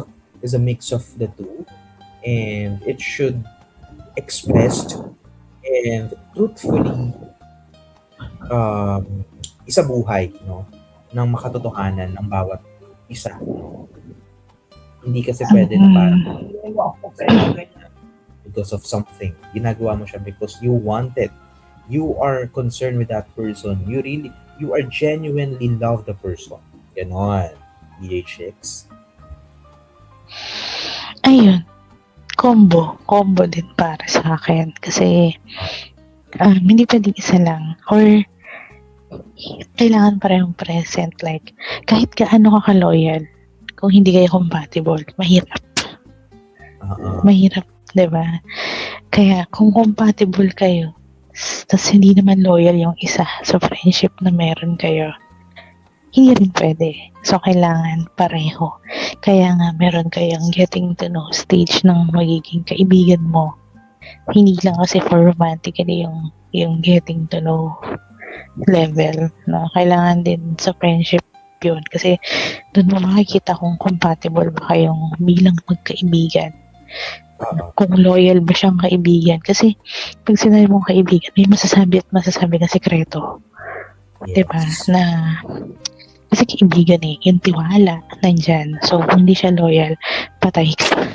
a mix of the two. And it should expressed and truthfully isabuhay, no, ng makatotohanan ng bawat isa. Hindi kasi pwede na parang because of something. Ginagawa mo siya because you want it. You are concerned with that person. You are genuinely love the person. Ganon. DJ Chicks. Ayun. Combo din para sa akin. Kasi, hindi pwedeng isa lang. Or, kailangan parehong present. Like, kahit gaano ka ka-loyal, kung hindi kayo compatible, mahirap. Mahirap, diba? Kaya, kung compatible kayo, tapos hindi naman loyal yung isa sa friendship na meron kayo, hindi rin pwede. So, kailangan pareho. Kaya nga, meron kayong getting to know stage ng magiging kaibigan mo. Hindi lang kasi for romantically yung getting to know level. No? Kailangan din sa friendship yun. Kasi doon mo makikita kung compatible ba kayong bilang magkaibigan. Kung loyal ba siyang kaibigan. Kasi pag sinabi mong kaibigan, may masasabi at masasabi na sekreto. Yes. Diba? Na kasi kaibigan yung tiwala nandyan. So, kung hindi siya loyal, patay ka.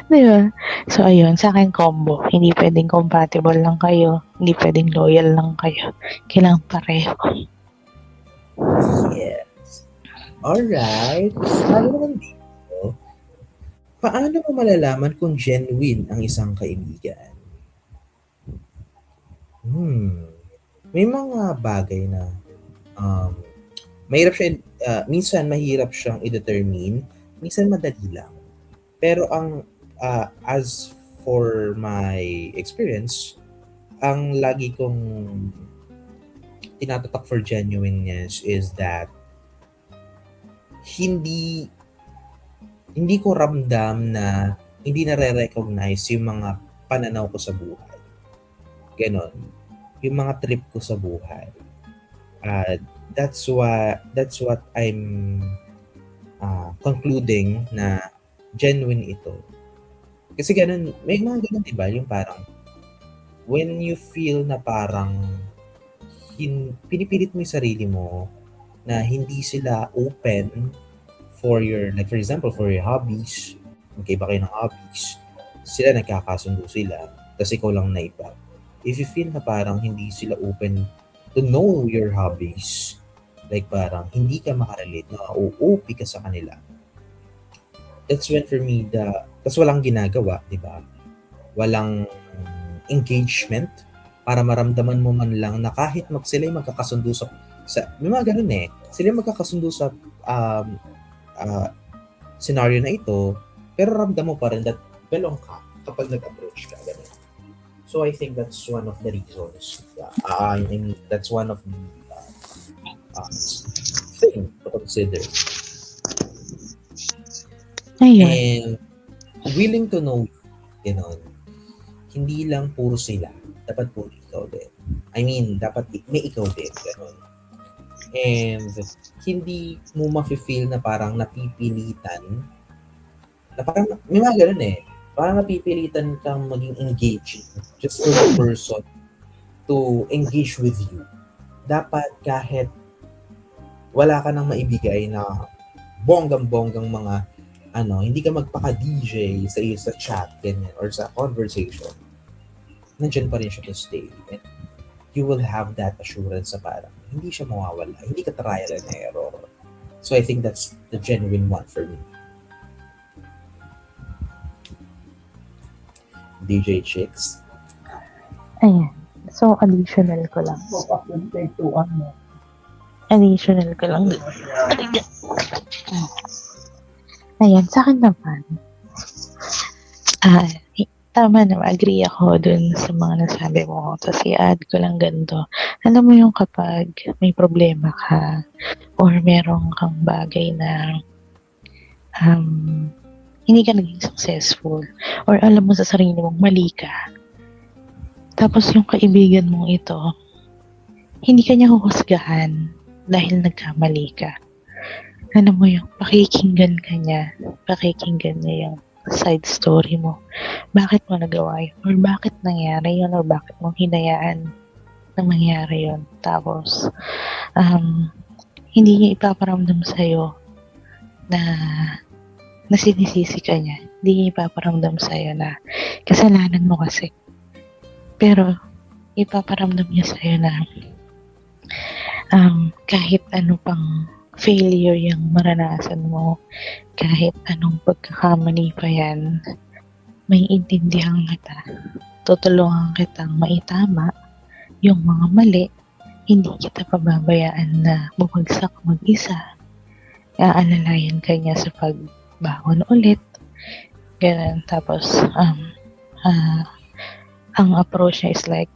Diba? So, ayun, sa akin combo. Hindi pwedeng compatible lang kayo. Hindi pwedeng loyal lang kayo. Kailangan pareho. Yes. Alright. Sabi naman dito, paano mo malalaman kung genuine ang isang kaibigan? May mga bagay na um, mahirap siya, minsan mahirap siyang i-determine, minsan madali lang. Pero as for my experience, ang lagi kong tinatatak for genuineness is that hindi hindi ko ramdam na hindi nare-recognize yung mga pananaw ko sa buhay. Ganon. Yung mga trip ko sa buhay. That's what I'm concluding na genuine ito. Kasi ganun, may mga ganun, diba? Yung parang, when you feel na parang pinipilit mo yung sarili mo na hindi sila open for your, like for example, for your hobbies, magkaiba kayo ng hobbies, sila nagkakasundo sila, tapos ikaw lang na iba. If you feel na parang hindi sila open to know your hobbies, like parang hindi ka makarelate, na OOP ka sa kanila, that's when for me, tapos walang ginagawa, di ba? Walang engagement para maramdaman mo man lang na kahit sila yung magkakasundo sa may mga ganun eh. Sila yung magkakasundo sa scenario na ito, pero ramdam mo pa rin that belong ka kapag nag-approach ka. Ganun. So I think that's one of the reasons. I mean, that's one of the thing to consider. Ayun. And willing to know, hindi lang puro sila. Dapat puro ikaw din. I mean, dapat may ikaw din. Ganun. And hindi mo ma-feel na parang napipilitan. Na parang, may mga ganun eh. Parang napipilitan kang maging engaging just for the person to engage with you. Dapat kahit wala ka nang maibigay na bonggang-bonggang mga hindi ka magpaka-DJ sa chat, ganyan, or sa conversation, nandiyan pa rin siya to stay. And you will have that assurance na parang hindi siya mawawala. Hindi ka trial and error. So I think that's the genuine one for me. DJ Chicks. Ayan. So, additional ko lang. Additional ko lang. Ayan, sa akin naman. Tama naman, agree ako dun sa mga nasabi mo. Tapos i-add ko lang ganito. Alam mo yung kapag may problema ka or meron kang bagay na hindi ka naging successful or alam mo sa sarili mong mali ka. Tapos yung kaibigan mong ito, hindi ka niya huhusgahan dahil nagkamali ka. Alam mo yung pakikinggan niya yung side story mo. Bakit mo nagawa yun? Or bakit nangyari yun? Or bakit mo hinayaan na mangyari yun? Tapos, hindi niya ipaparamdam sa'yo na sinisisi ka niya. Hindi niya ipaparamdam sa'yo na kasalanan mo kasi. Pero, ipaparamdam niya sa'yo na kahit ano pang failure yung maranasan mo, kahit anong pagkakamali pa yan, may intindihan kita. Tutulungan kitang maitama yung mga mali. Hindi kita pababayaan na bumagsak mag-isa. Aalalayan ka niya sa pagbangon ulit. Ganun. Tapos, ang approach niya is like,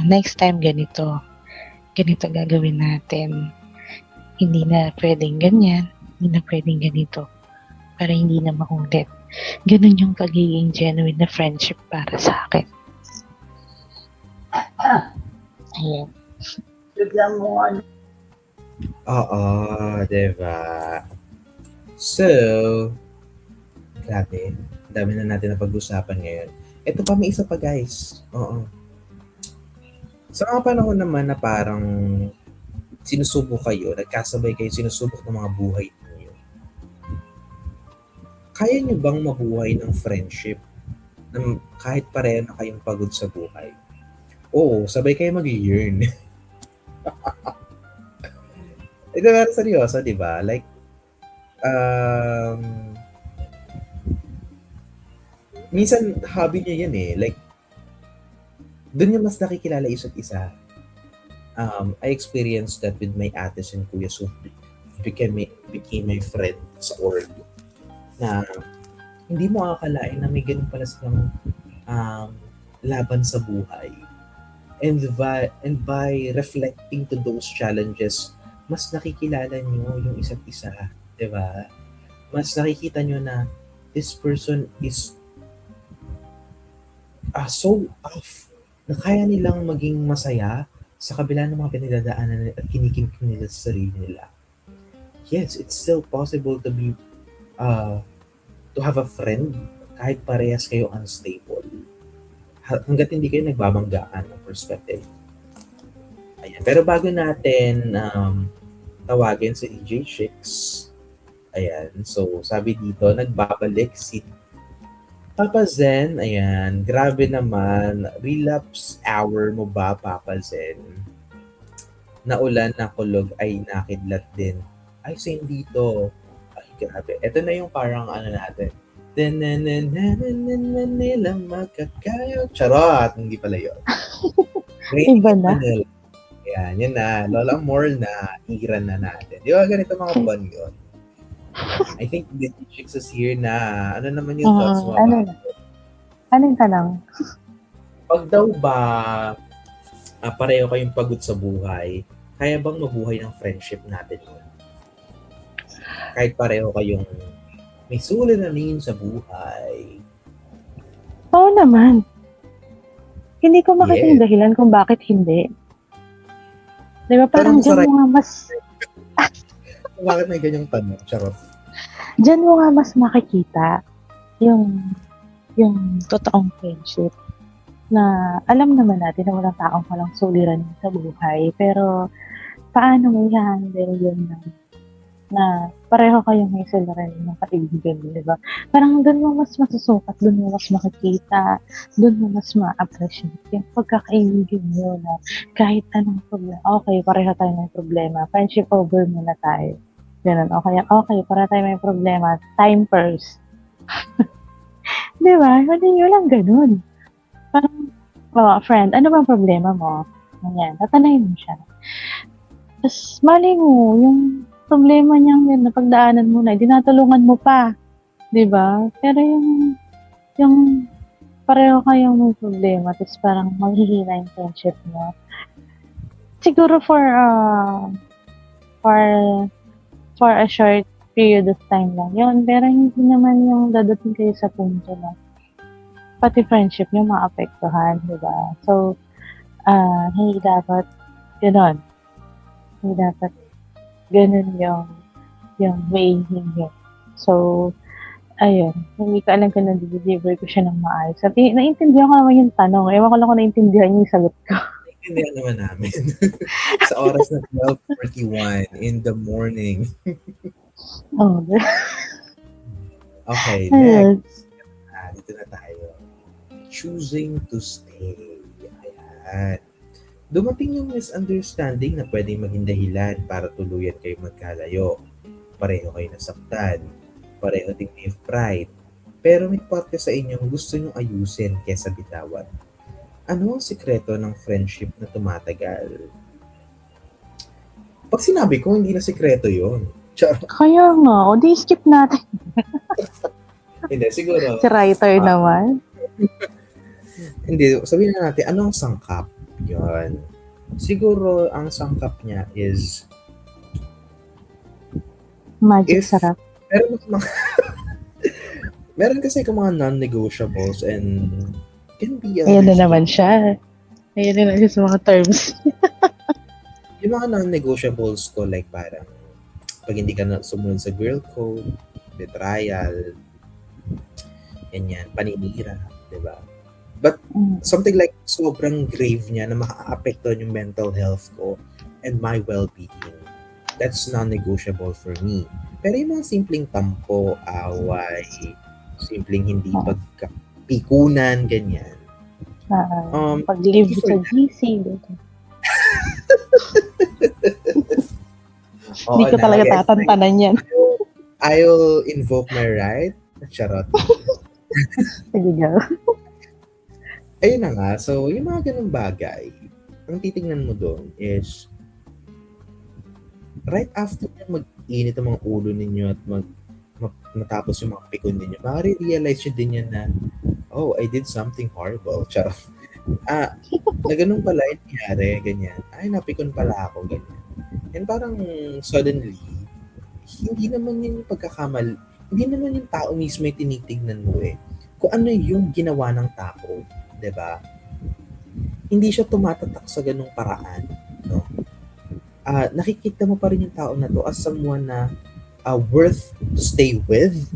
next time ganito gagawin natin. Hindi na pwedeng ganyan, hindi na pwedeng ganito, para hindi na maulit. Ganun yung pagiging genuine na friendship para sa akin. Ayan. Biglang mo Oo, diba? So, grabe. Dami na natin na pag-usapan ngayon. Ito pa, may isa pa guys. Oo. Sa mga panahon naman na parang sinusubok kayo, nagkasabay kayo, sinusubok ng mga buhay niyo. Kaya niyo bang mabuhay ng friendship na kahit pareho na kayong pagod sa buhay? Oo, sabay kayo mag-yearn. Ito na seryoso, di ba? Like, minsan hobby niya yan eh. Like, doon yung mas nakikilala isa't isa. I experienced that with my ates and kuyas who became my friend sa org. Na hindi mo akalain na may ganun pala silang laban sa buhay. And by reflecting to those challenges, mas nakikilala nyo yung isa't isa. Diba? Mas nakikita nyo na this person is so off na kaya nilang maging masaya sa kabila ng mga pinagdadaanan at kinikimkim nila sa sarili nila. Yes, it's still possible to be to have a friend kahit parehas kayo unstable. Hanggat hindi kayo nagbabanggaan ng perspective. Ayan. Pero bago natin tawagin si DJ Chicks, ayan, so sabi dito, nagbabalik si Papa Zen. Ayan, grabe naman. Relapse hour mo ba, Papa Zen? Naulan na kulog ay nakidlat din. Ay, same dito. Ay, grabe. Ito na yung parang ano natin. Nilang magkakayo. Charot! Hindi pala yun. Iba na. Ayan, yun na. Lola More na. Iran na natin. Di ba ganito mga buwan yun? I think the chicks is here na. Ano naman yung thoughts mo? Ano yung tanong? Pag daw ba pareho kayong pagod sa buhay, kaya bang mabuhay ng friendship natin yun? Kahit pareho kayong may suliranin sa buhay. Oo naman. Hindi ko makita yung dahilan kung bakit hindi. Di ba parang dyan mo nga mas... Bakit may ganyang tanong? Charot. Diyan mo nga mas makikita yung totoong friendship na alam naman natin na walang taong walang suliranin sa buhay, pero paano mo i-handle yun na pareho kayong may suliranin ng kaibigan, di ba? Parang doon mo mas masusukat, doon mo mas makikita, doon mo mas ma-appreciate yung pagkakaibigan mo na kahit anong problema. Okay, pareho tayo may problema. Friendship over muna tayo. Ganun. Okay, para tayo may problema. Time first. Di ba? Hindi lang ganun. Parang, friend, ano bang problema mo? Ganyan. Tatanayin mo siya. Tapos, mali mo, yung problema niyang yun, napagdaanan mo na, dinatulungan mo pa. Di ba? Pero yung pareho kayong may problema, tapos parang maghihina yung friendship mo. Siguro for a short period of time lang yun. Pero hindi naman yung dadating kayo sa punto na pati friendship nyo maapektuhan, di ba? So, hindi dapat gano'n. Hindi dapat gano'n yung way ninyo. So, ayun. Hindi ko alam kung nag-deliver ko siya ng maayos. Naintindihan ko naman yung tanong. Ewan ko lang kung naintindihan yung sagot ko. Naintindihan naman namin. Sa oras na 12:41 in the morning. Oh. Okay, next. Dito na tayo. Choosing to stay. Ayan. Dumating yung misunderstanding na pwedeng maging dahilan para tuluyan kayo magkalayo. Pareho kayo nasaktan. Pareho din may pride. Pero may parte sa inyong gusto nyong ayusin kesa bitawan. Ano ang sikreto ng friendship na tumatagal? Pag sinabi ko, hindi na sikreto yun. Kaya nga, o di skip natin. Hindi, siguro. Si writer naman. Hindi, sabihin na natin, ano ang sangkap? Yun. Siguro, ang sangkap niya is Magic sarap. Meron kasi kung mga non-negotiables and can be Ayan na naman siya. Ayan na naman siya sa mga terms. Yung mga non-negotiables ko, like parang pag hindi ka na sumunod sa girl code, betrayal, ganyan, paninira, diba? But something like sobrang grave niya na maka-apektuhan yung mental health ko and my well-being. That's non-negotiable for me. Pero yung mga simpleng tampo, away, simpleng hindi pagkapikunan, ganyan. Pag-live sa GC. Hindi ko talaga tatantanan yan. I'll invoke my right. Charot. Sige go. ayun na nga. So, yung mga ganung bagay, ang titingnan mo doon is right after na mag-init ang mga ulo ninyo at matapos yung mga pikon ninyo, makare-realize nyo din yan na, oh, I did something horrible. Charot. Na ganun pala yung nangyari, ganyan. Ay, napikon pala ako, ganyan. And parang suddenly, hindi naman yung pagkakamal, hindi naman yung tao mismo yung tinitignan mo eh. Kung ano yung ginawa ng tao, 'di ba? Hindi siya tumatatak sa ganung paraan, no? Nakikita mo pa rin yung tao na to as someone na worth to stay with,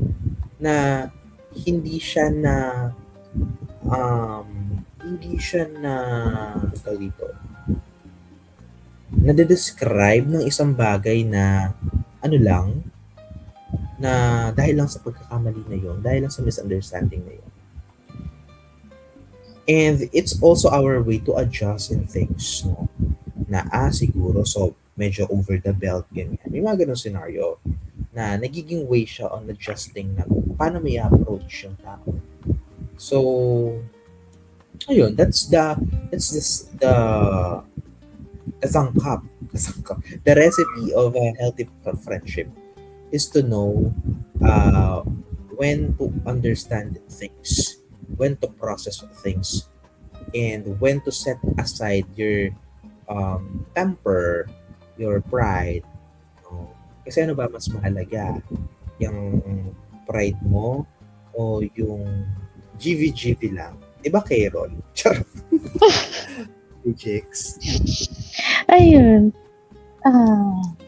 na hindi siya na hindi siya na tawag dito, nade-describe ng isang bagay na ano lang, na dahil lang sa pagkakamali na yon, dahil lang sa misunderstanding na yon. And it's also our way to adjust in things, no? Na siguro, so medyo over the belt, ganyan. May mga ganun scenario na nagiging way siya on adjusting na paano may approach yung tao. So, ayun, the sangkap, the recipe of a healthy friendship is to know when to understand things, when to process things, and when to set aside your temper, your pride. No? Kasi ano ba mas mahalaga? Yung pride mo o yung GV-GV lang? Diba, Carol? Charot. Chicks. Ayun.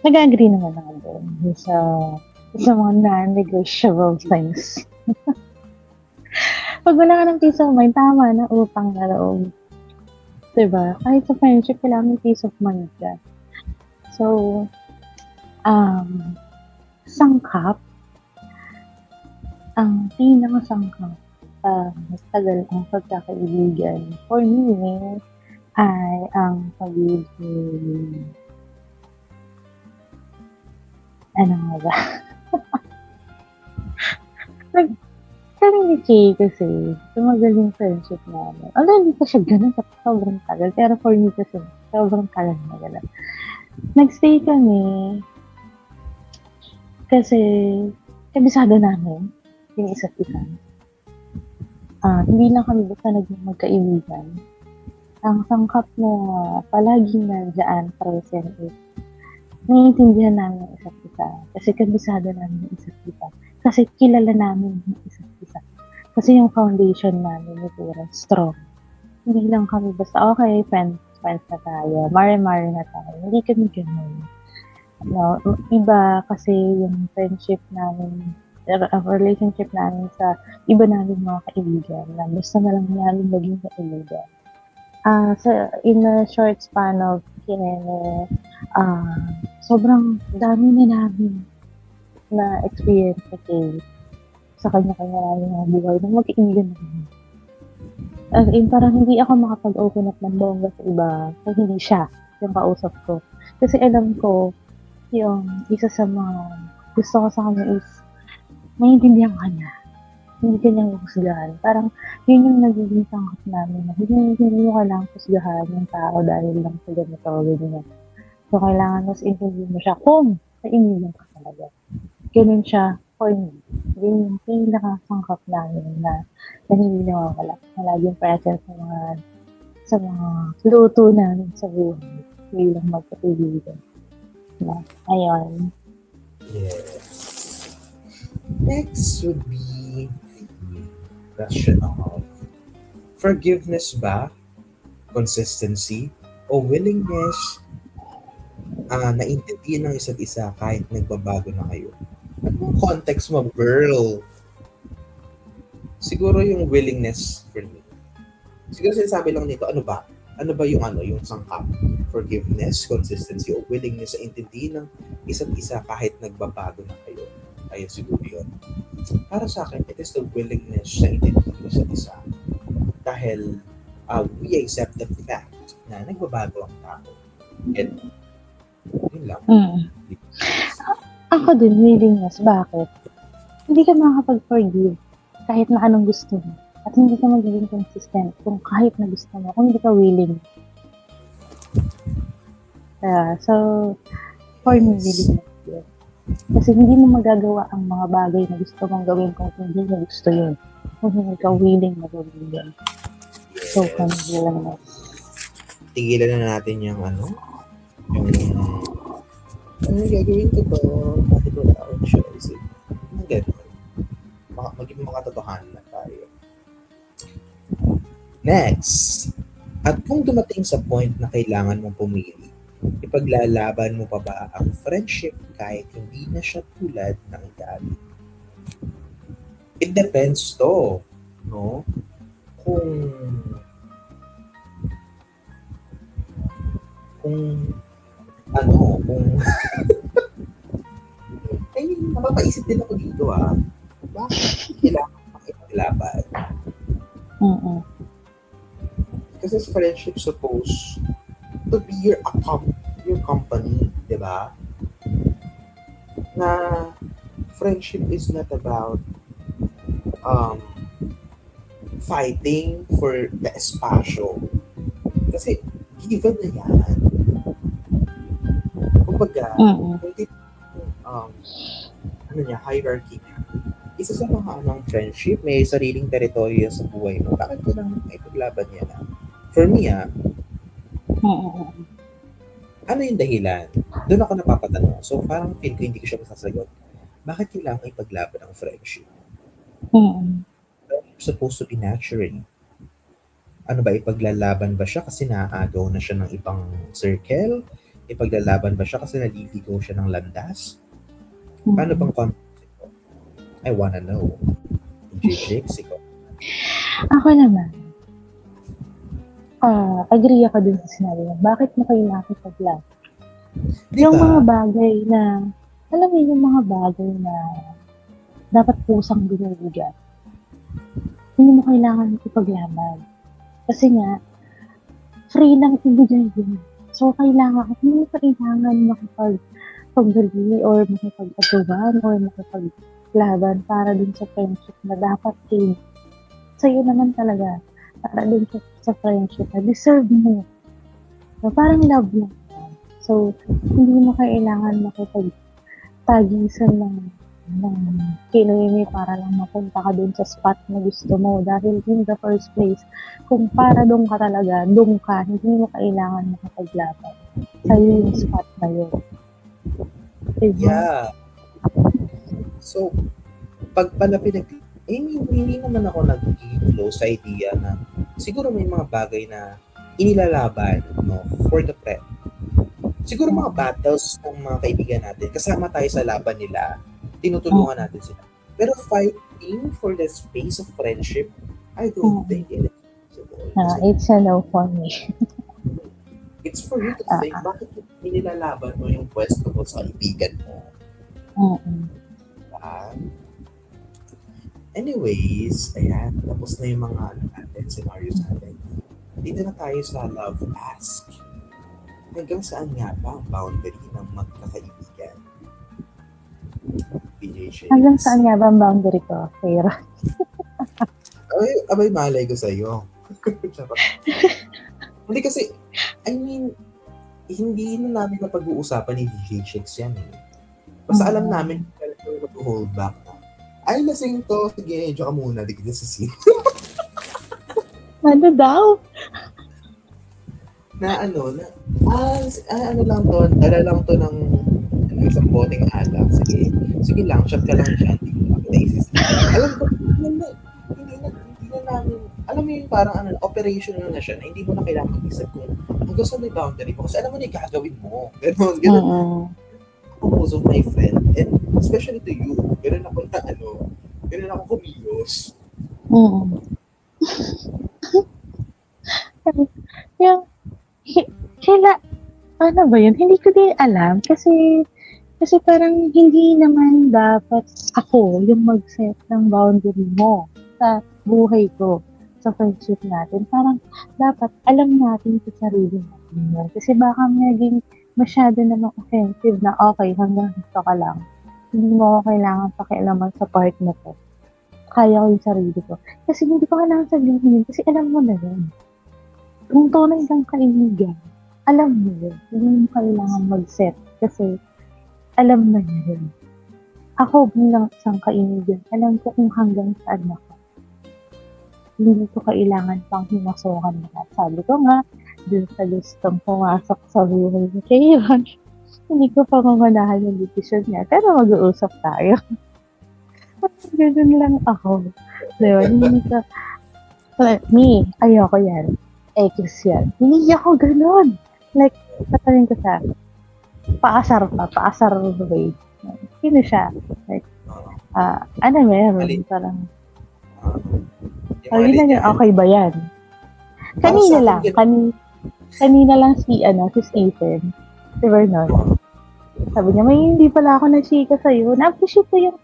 Nag-agree naman ako doon sa mga non-negotiable things. Pag wala ka ng peace of mind, tama na, utang na loob. Diba? Kahit sa friendship, kailangan may peace of mind ka. So, sangkap, ang pinakasangkap, mas tagal ang pagkakaibigan. For me, ay ang pagiging ano nga ba? Kami ni Kay kasi, tumagal yung friendship namin. Although hindi pa siya ganun, sobrang tagal. Pero for me kasi, sobrang tagal na gano'n. Nagstay kami kasi kabisado namin yung isa't isa. Hindi lang kami basta naging magkaibigan. Ang sangkap na palaging nandiyan present is naiintindihan namin ang isa't isa. Kasi kabisado namin ang isa't isa. Kasi kilala namin yung isa't isa. Kasi yung foundation namin is very strong. Hindi lang kami basta, okay, friends na tayo. Mare-mare na tayo. Hindi kami ganun. No, iba kasi yung friendship namin, relationship namin sa iba namin mga kaibigan. Na basta na lang namin maging kaibigan. In a short span of kinene, sobrang dami na namin na experience kasi sa kanya-kanya namin mga buhay na magkaibigan namin. As in, parang hindi ako makapag-open up ng bongga sa iba kung hindi siya yung kausap ko. Kasi alam ko, yung isa sa mga gusto ko sa kanya is maintindihan ka niya. Hindi ka niyang husgahan. Parang yun yung nagiging sangkap namin. Hindi mo kailangan husgahan yung tao dahil lang sa ganito o ganyan. So, kailangan mas intindihin mo siya kung kaibigan ka talaga. Ganun siya for me. Yun yung pinakasangkap namin na hindi nawawala. Na laging present sa mga luto namin sa buhay. Bilang magkakaibigan. Na, ayun. Yes. Next would be the question of forgiveness ba, consistency, o willingness naintindihan ng isa't isa kahit nagbabago na kayo? Ano yung context mo, girl? Siguro yung willingness for me. Siguro sinasabi lang nito, ano ba? Ano ba yung sangkap? Forgiveness, consistency, o willingness na intindihin ng isa't isa kahit nagbabago na kayo? Ayun, siguro yun. Para sa akin, it is the willingness na intindihin ng isa't isa. Dahil we accept the fact na nagbabago ang tao. And yun lang. Ako din, willingness. Bakit? Hindi ka makakapag-forgive kahit na anong gusto mo at hindi ka magiging consistent kung kahit na gusto mo, kung hindi ka willing. So, for me, willing na yun. Kasi hindi mo magagawa ang mga bagay na gusto mong gawin kung hindi mo gusto yun. Kung hindi ka willing na gawin yun. So, kami lang na. Tigilan na natin yung yung gagawin ko to kahit wala akong choice. Ang ganun. Maging makatotohanan na tayo. Next. At kung dumating sa point na kailangan mong pumili, ipaglalaban mo pa ba ang friendship kahit hindi na siya tulad ng dati? It depends to, no? Kung I mean, napapaisip din ako dito bakit kailangan makipaglaban? Kasi friendship supposed to be your company, di ba? Na friendship is not about fighting for the espasyo. Kasi given na yan. Kumbaga, hierarchy niya. Isa sa mga friendship, may sariling teritoryo sa buhay mo. Bakit ko lang ipaglaban yan? For me, ano yung dahilan? Doon ako napapatanong. So, parang feel ko hindi ko siya masasagot. Bakit kailangan ipaglaban ang friendship? Supposed to be natural. Ano ba, ipaglalaban ba siya kasi naaagaw na siya ng ibang circle? Ipaglalaban ba siya kasi naliligaw siya ng landas? Paano bang context ito? I wanna know. J-Jakes, ikaw. Ako naman, agree ako dun sa sinabi mo. Bakit mo kayo nakikipaglaban? Diba? Yung mga bagay na, alam mo yung mga bagay na dapat pusang binibigyan. Hindi mo kailangan ipaglaban. Kasi nga, free lang ibigay yun. So, hindi mo kailangan makipag-agree or makipag-atuban or makipaglaban para dun sa friendship na dapat sa'yo naman talaga. Para dun sa friendship na deserve mo. So, parang love lang. So, hindi mo kailangan makipag-tagisan ng kinuyumi para lang mapunta ka dun sa spot na gusto mo. Dahil in the first place, kung para dun ka talaga, dun ka, hindi mo kailangan makipaglaban. Sa'yo yung spot na yun. Diba? Yeah. So, pag pala hindi naman ako nag-close idea na siguro may mga bagay na inilalaban, no, for the prep. Siguro mga battles ng mga kaibigan natin, kasama tayo sa laban nila, tinutulungan natin sila. Pero fighting for the space of friendship, I don't think it is possible. It's a no for me. It's for you to think, bakit inilalaban mo yung pwesto mo sa kaibigan mo? Anyways, ayan, tapos na yung mga scenarios natin. Dito na tayo sa love ask. Hanggang saan nga ba ang boundary ng magkakaibigan? Hanggang saan nga ba ang boundary ko, Sarah? Abay, malay ko sa'yo. Hindi kasi, I mean, hindi na namin na pag-uusapan ni DJ Chicks yan eh. Basta alam namin kung mag-hold back na. Ay, lasing to. Sige, enjoy ka muna. Di kita sa scene. Ano daw? ano lang to, dala lang to ng isang boteng alak. Sige lang, shot ka lang siya. Hindi ko na isis. Alam ko, hindi na namin, alam mo yung parang operational na siya na hindi mo na kailangan mag-isip kung hanggang sa may boundary mo. Kasi alam mo na yung gagawin mo. Ganun. Most of my friend, and especially to you, ganun ako kumilos. Ano ba yun? Hindi ko din alam kasi parang hindi naman dapat ako yung mag-set ng boundary mo sa buhay ko, sa friendship natin. Parang dapat alam natin sa sarili natin yun. Kasi baka maging masyado namang offensive na okay, hanggang dito ka lang. Hindi mo ko kailangan pakialaman sa part na to. kaya ko yung sarili ko. Kasi hindi ko kailangan sabihin yun. Kasi alam mo na yun. Kung tunay kang kaibigan, alam mo yun. Hindi mo kailangan mag-set. Kasi alam na yun. Ako bilang isang kaibigan, alam ko kung hanggang saan ako. Hindi ko kailangan pang himasukan na. Sabi ko nga, dun sa gustong pumasok sa buhay ni Kayon, hindi ko pa mamanahan yung decision niya. Pero mag-uusap tayo. Ganun lang ako. Diba? Hindi ko, me, ayoko yan. X yan. Hindi ako ganun. Like, sasabihin ko siya, paasar way. Sino siya? Like, ano meron? Parang, sabi na niya, okay ba yan? Kanina lang, kanina lang si Stephen, si Vernon. Sabi niya, may hindi pala ako nag-chika sa'yo. Na-appreciate ko yung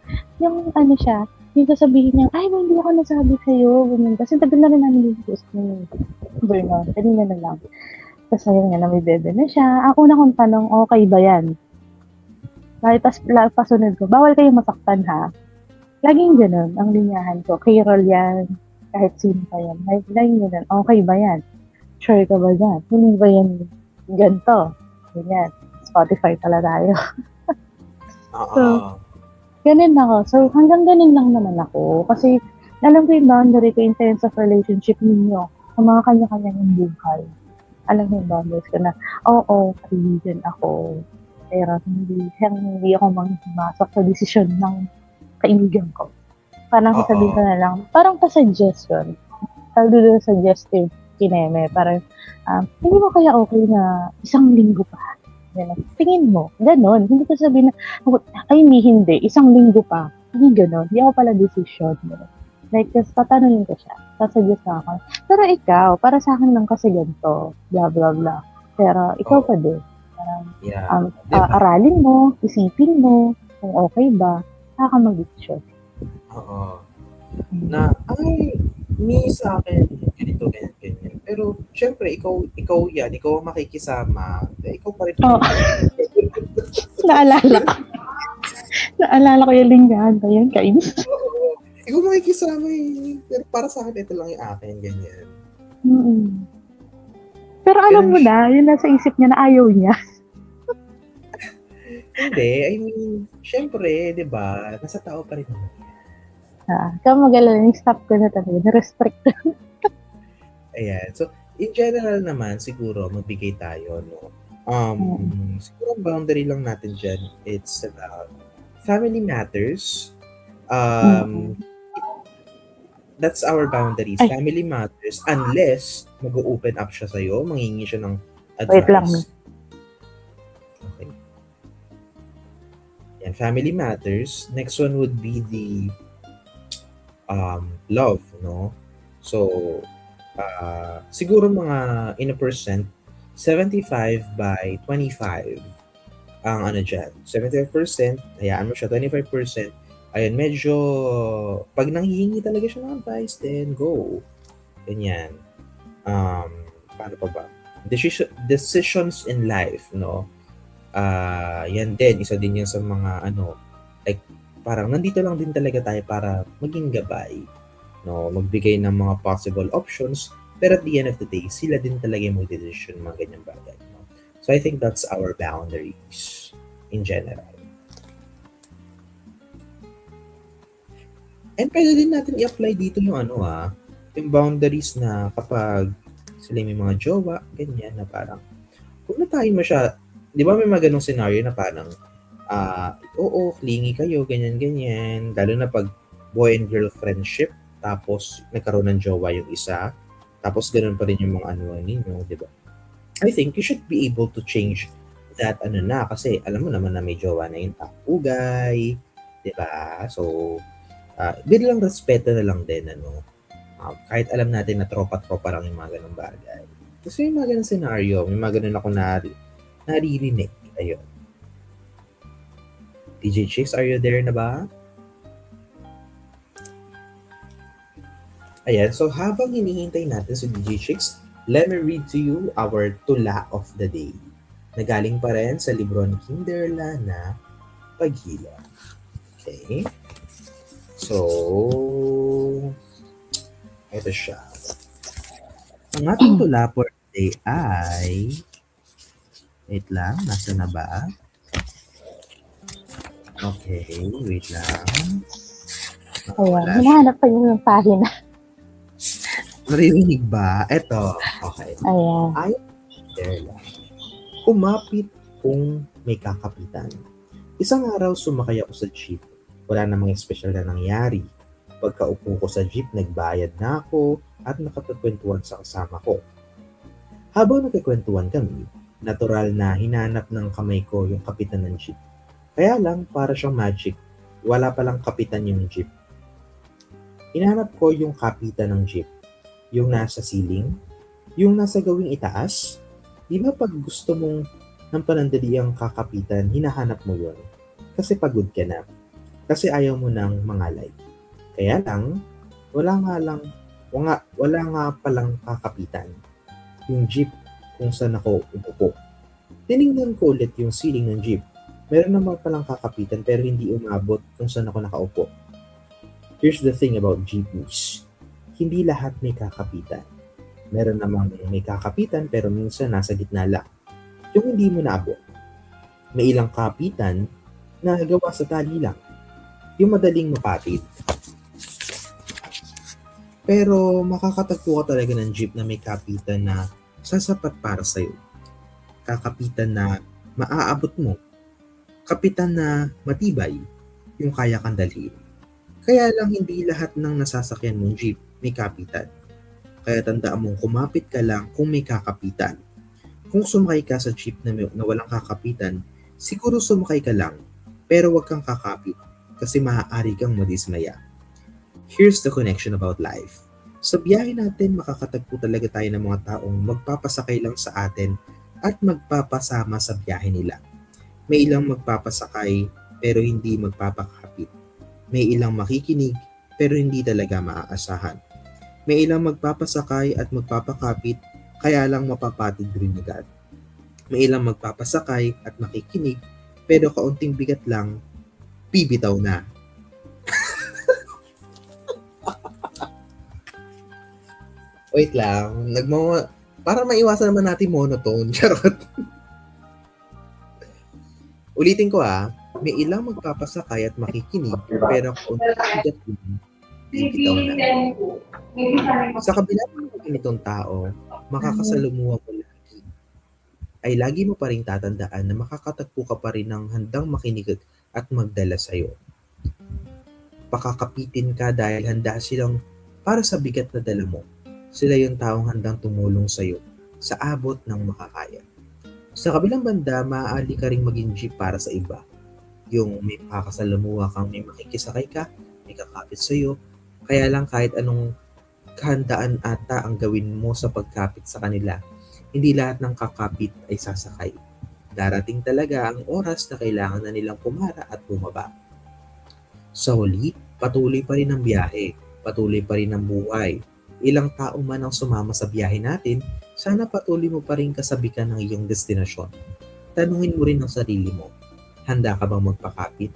ano siya, yung sasabihin niya, ay, may hindi ako nasabi sa'yo. Ganyan. Kasi tagal na rin namin yung post ni Vernon. Kanina na lang. Tapos ayun nga na may bebe na siya. Ang una kong tanong, okay ba yan? Tapos pasunod ko, bawal kayo masaktan ha. Laging ganun, ang linyahan ko. Carol yan, kahit sino pa yan. Laging ganun, okay ba yan? Sure ka ba yan? Hindi ba yan ganito? Ganyan. Spotify pala tayo. So, ganun ako. So, hanggang ganun lang naman ako. Kasi, alam ko yung boundary ko in terms of relationship ninyo. Sa mga kanya-kanyang buhay. Alam ko yung boundaries ko na, oo, kaibigan ako. Pero hindi ako manghimasok sa desisyon ng kaibigan ko. Parang sasabihin ko na lang, parang pa-suggestion. Tawag doon suggestive kineme. Parang, hindi mo kaya okay na isang linggo pa? Ganun. Tingin mo, ganon. Hindi ko sabihin na, ay hindi, isang linggo pa. Hindi ganon. Hindi ako pala decision. Like, just patanungin ko siya. Sasuggest na ako. Pero ikaw, para sa akin lang kasi ganito. Blah, blah, blah. Pero ikaw pa din. Parang, diba? Aralin mo, isipin mo, kung okay ba, saka ka mag-decision. Oo. Na, ay, sa akin, ganito, ganyan. Pero, syempre, ikaw yan, ikaw ang makikisama. Ikaw pa rin. Naalala ko. Naalala ko yung linggahan ba yun, kainis? Oo. Ikaw makikisama eh. Pero para sa akin, ito lang yung akin, ganyan. Mm-mm. Pero alam mo na, yun nasa isip niya na ayaw niya. Hindi, I mean, syempre, di ba, nasa tao pa rin naman. Kaya mag-alala, yung stop ko na talaga, na-restrict. Ayan. So, in general naman, siguro, magbigay tayo, no? Siguro ang boundary lang natin dyan, it's about family matters. That's our boundaries. Ay. Family matters unless mag-open up siya sa'yo, mangingi siya ng advice. Wait lang. Okay. Yan, family matters. Next one would be the love, no? So, siguro mga in a percent, 75 by 25 ang ano dyan. 75%, hayaan mo siya, 25%, ayun, medyo, pag nanghihingi talaga siya ng advice, then go. Ganyan. Paano pa ba? Decisions in life, no? Yan din, isa din yan sa mga, like, parang nandito lang din talaga tayo para maging gabay, no? Magbigay ng mga possible options, pero at the end of the day, sila din talaga yung mag-decision mga ganyang bagay, no? So I think that's our boundaries in general. And pwede din natin i-apply dito yung yung boundaries na kapag sila may mga jowa, ganyan na parang, huwag na tayo di ba may mga ganong scenario na parang, oo, clingy kayo, ganyan-ganyan. Lalo na pag boy and girl friendship, tapos nagkaroon ng jowa yung isa, tapos ganun pa rin yung mga ninyo, di ba? I think you should be able to change that kasi alam mo naman na may jowa na yung tapugay, di ba? So, bilang respeto na lang din, kahit alam natin na tropa-tropa lang yung mga ganong bagay. Kasi may mga ganong scenario, may mga ganon ako naririnig. Ayun. DJ Chicks, are you there na ba? Ayan, so habang hinihintay natin si DJ Chicks, let me read to you our tula of the day. Nagaling pa rin sa libro ni Kinderla na Paghila. Okay? So, Ito siya. Ang ating tula for today ay... Wait lang, nasa na ba? Okay, wait lang. Ayan, hinahanap pa yun yung pahina. Maririnig ba? Ito, okay. Ayan. Ay, there lang. Kumapit kung may kakapitan. Isang araw sumakay ako sa jeep. Wala namang espesyal na nangyari. Pagkaupo ko sa jeep, nagbayad na ako at nakapagkwentuhan sa kasama ko. Habang nagkikwentuhan kami, natural na hinanap ng kamay ko yung kapitan ng jeep. Kaya lang, para siyang magic, wala palang kapitan yung jeep. Hinanap ko yung kapitan ng jeep. Yung nasa ceiling, yung nasa gawing itaas. Di ba pag gusto mong ng panandali ang kakapitan, hinahanap mo yon. Kasi pagod ka na. Kasi ayaw mo ng mangalay. Kaya lang, wala nga palang kakapitan. Yung jeep kung saan ako umupo. Tinignan ko ulit yung ceiling ng jeep. Meron naman palang kakapitan pero hindi umabot kung saan ako nakaupo. Here's the thing about jeepneys. Hindi lahat may kakapitan. Meron namang may kakapitan pero minsan nasa gitna lang. Yung hindi mo naabot. May ilang kapitan na gawa sa tali lang. Yung madaling mapatid. Pero makakatagpo ka talaga ng jeep na may kapitan na sasapat para sa'yo. Kakapitan na maaabot mo. Kapitan na matibay, yung kaya kang dalhin. Kaya lang hindi lahat ng nasasakyan mong jeep may kapitan. Kaya tandaan mong kumapit ka lang kung may kakapitan. Kung sumakay ka sa jeep na walang kakapitan, siguro sumakay ka lang, pero wag kang kakapit kasi maaari kang madismaya. Here's the connection about life. Sa biyahe natin, makakatagpo talaga tayo ng mga taong magpapasakay lang sa atin at magpapasama sa biyahe nila. May ilang magpapasakay pero hindi magpapakapit. May ilang makikinig pero hindi talaga maaasahan. May ilang magpapasakay at magpapakapit kaya lang mapapatid rin agad. May ilang magpapasakay at makikinig pero kaunting bigat lang, bibitaw na. Wait lang, para maiwasan naman natin monotone. Charot. Ulitin ko may ilang magpapasakay at makikinig pero kaunting bigat lang, bibitaw na. Sa kabila ng ganitong tao, makakasalumuha mo lagi. Ay lagi mo pa rin tatandaan na makakatagpo ka pa rin ng handang makinig at magdala sa'yo. Pakakapitin ka dahil handa silang para sa bigat na dala mo. Sila yung taong handang tumulong sa'yo sa abot ng makakaya. Sa kabilang banda, maaari ka rin maging jeep para sa iba. Yung may makakasalamuha kang may makikisakay ka, may kakapit sa'yo. Kaya lang kahit anong kahandaan ata ang gawin mo sa pagkapit sa kanila, hindi lahat ng kakapit ay sasakay. Darating talaga ang oras na kailangan na nilang pumara at bumaba. Sa huli, patuloy pa rin ang biyahe, patuloy pa rin ang buhay. Ilang tao man ang sumama sa biyahe natin, sana patuloy mo pa rin kasabikan ng iyong destinasyon. Tanungin mo rin ang sarili mo, handa ka bang magpakapit?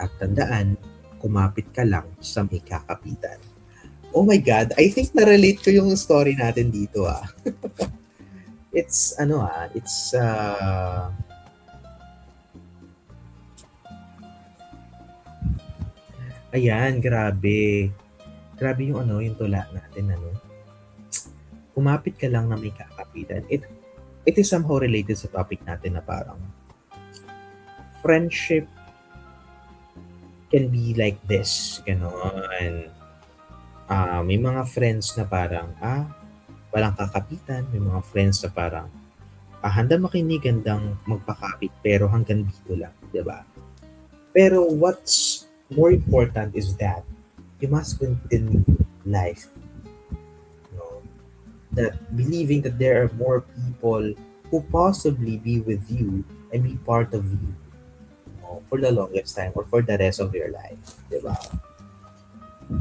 At tandaan, kumapit ka lang sa may kakapitan. Oh my God, I think na-relate ko yung story natin dito It's ayan, grabe. Grabe yung yung tula natin Kumapit ka lang na may kakapitan. It is somehow related sa topic natin na parang friendship can be like this, ganon. May mga friends na parang walang kakapitan, may mga friends na parang handa makinig, handang magpakapit pero hanggang dito lang, 'di ba? Pero what's more important is that you must continue life. That believing that there are more people who possibly be with you and be part of you for the longest time or for the rest of your life. Diba?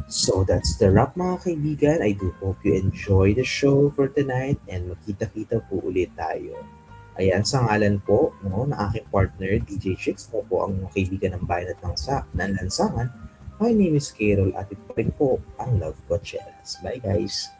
So that's the wrap mga kaibigan. I do hope you enjoy the show for tonight and magkita-kita po ulit tayo. Ayan, sa ngalan po na aking partner, DJ Chicks, ako po ang kaibigan ng bayan at ng lansangan, My name is Carol at ito pa rin po ang Love Coacheras. Bye guys!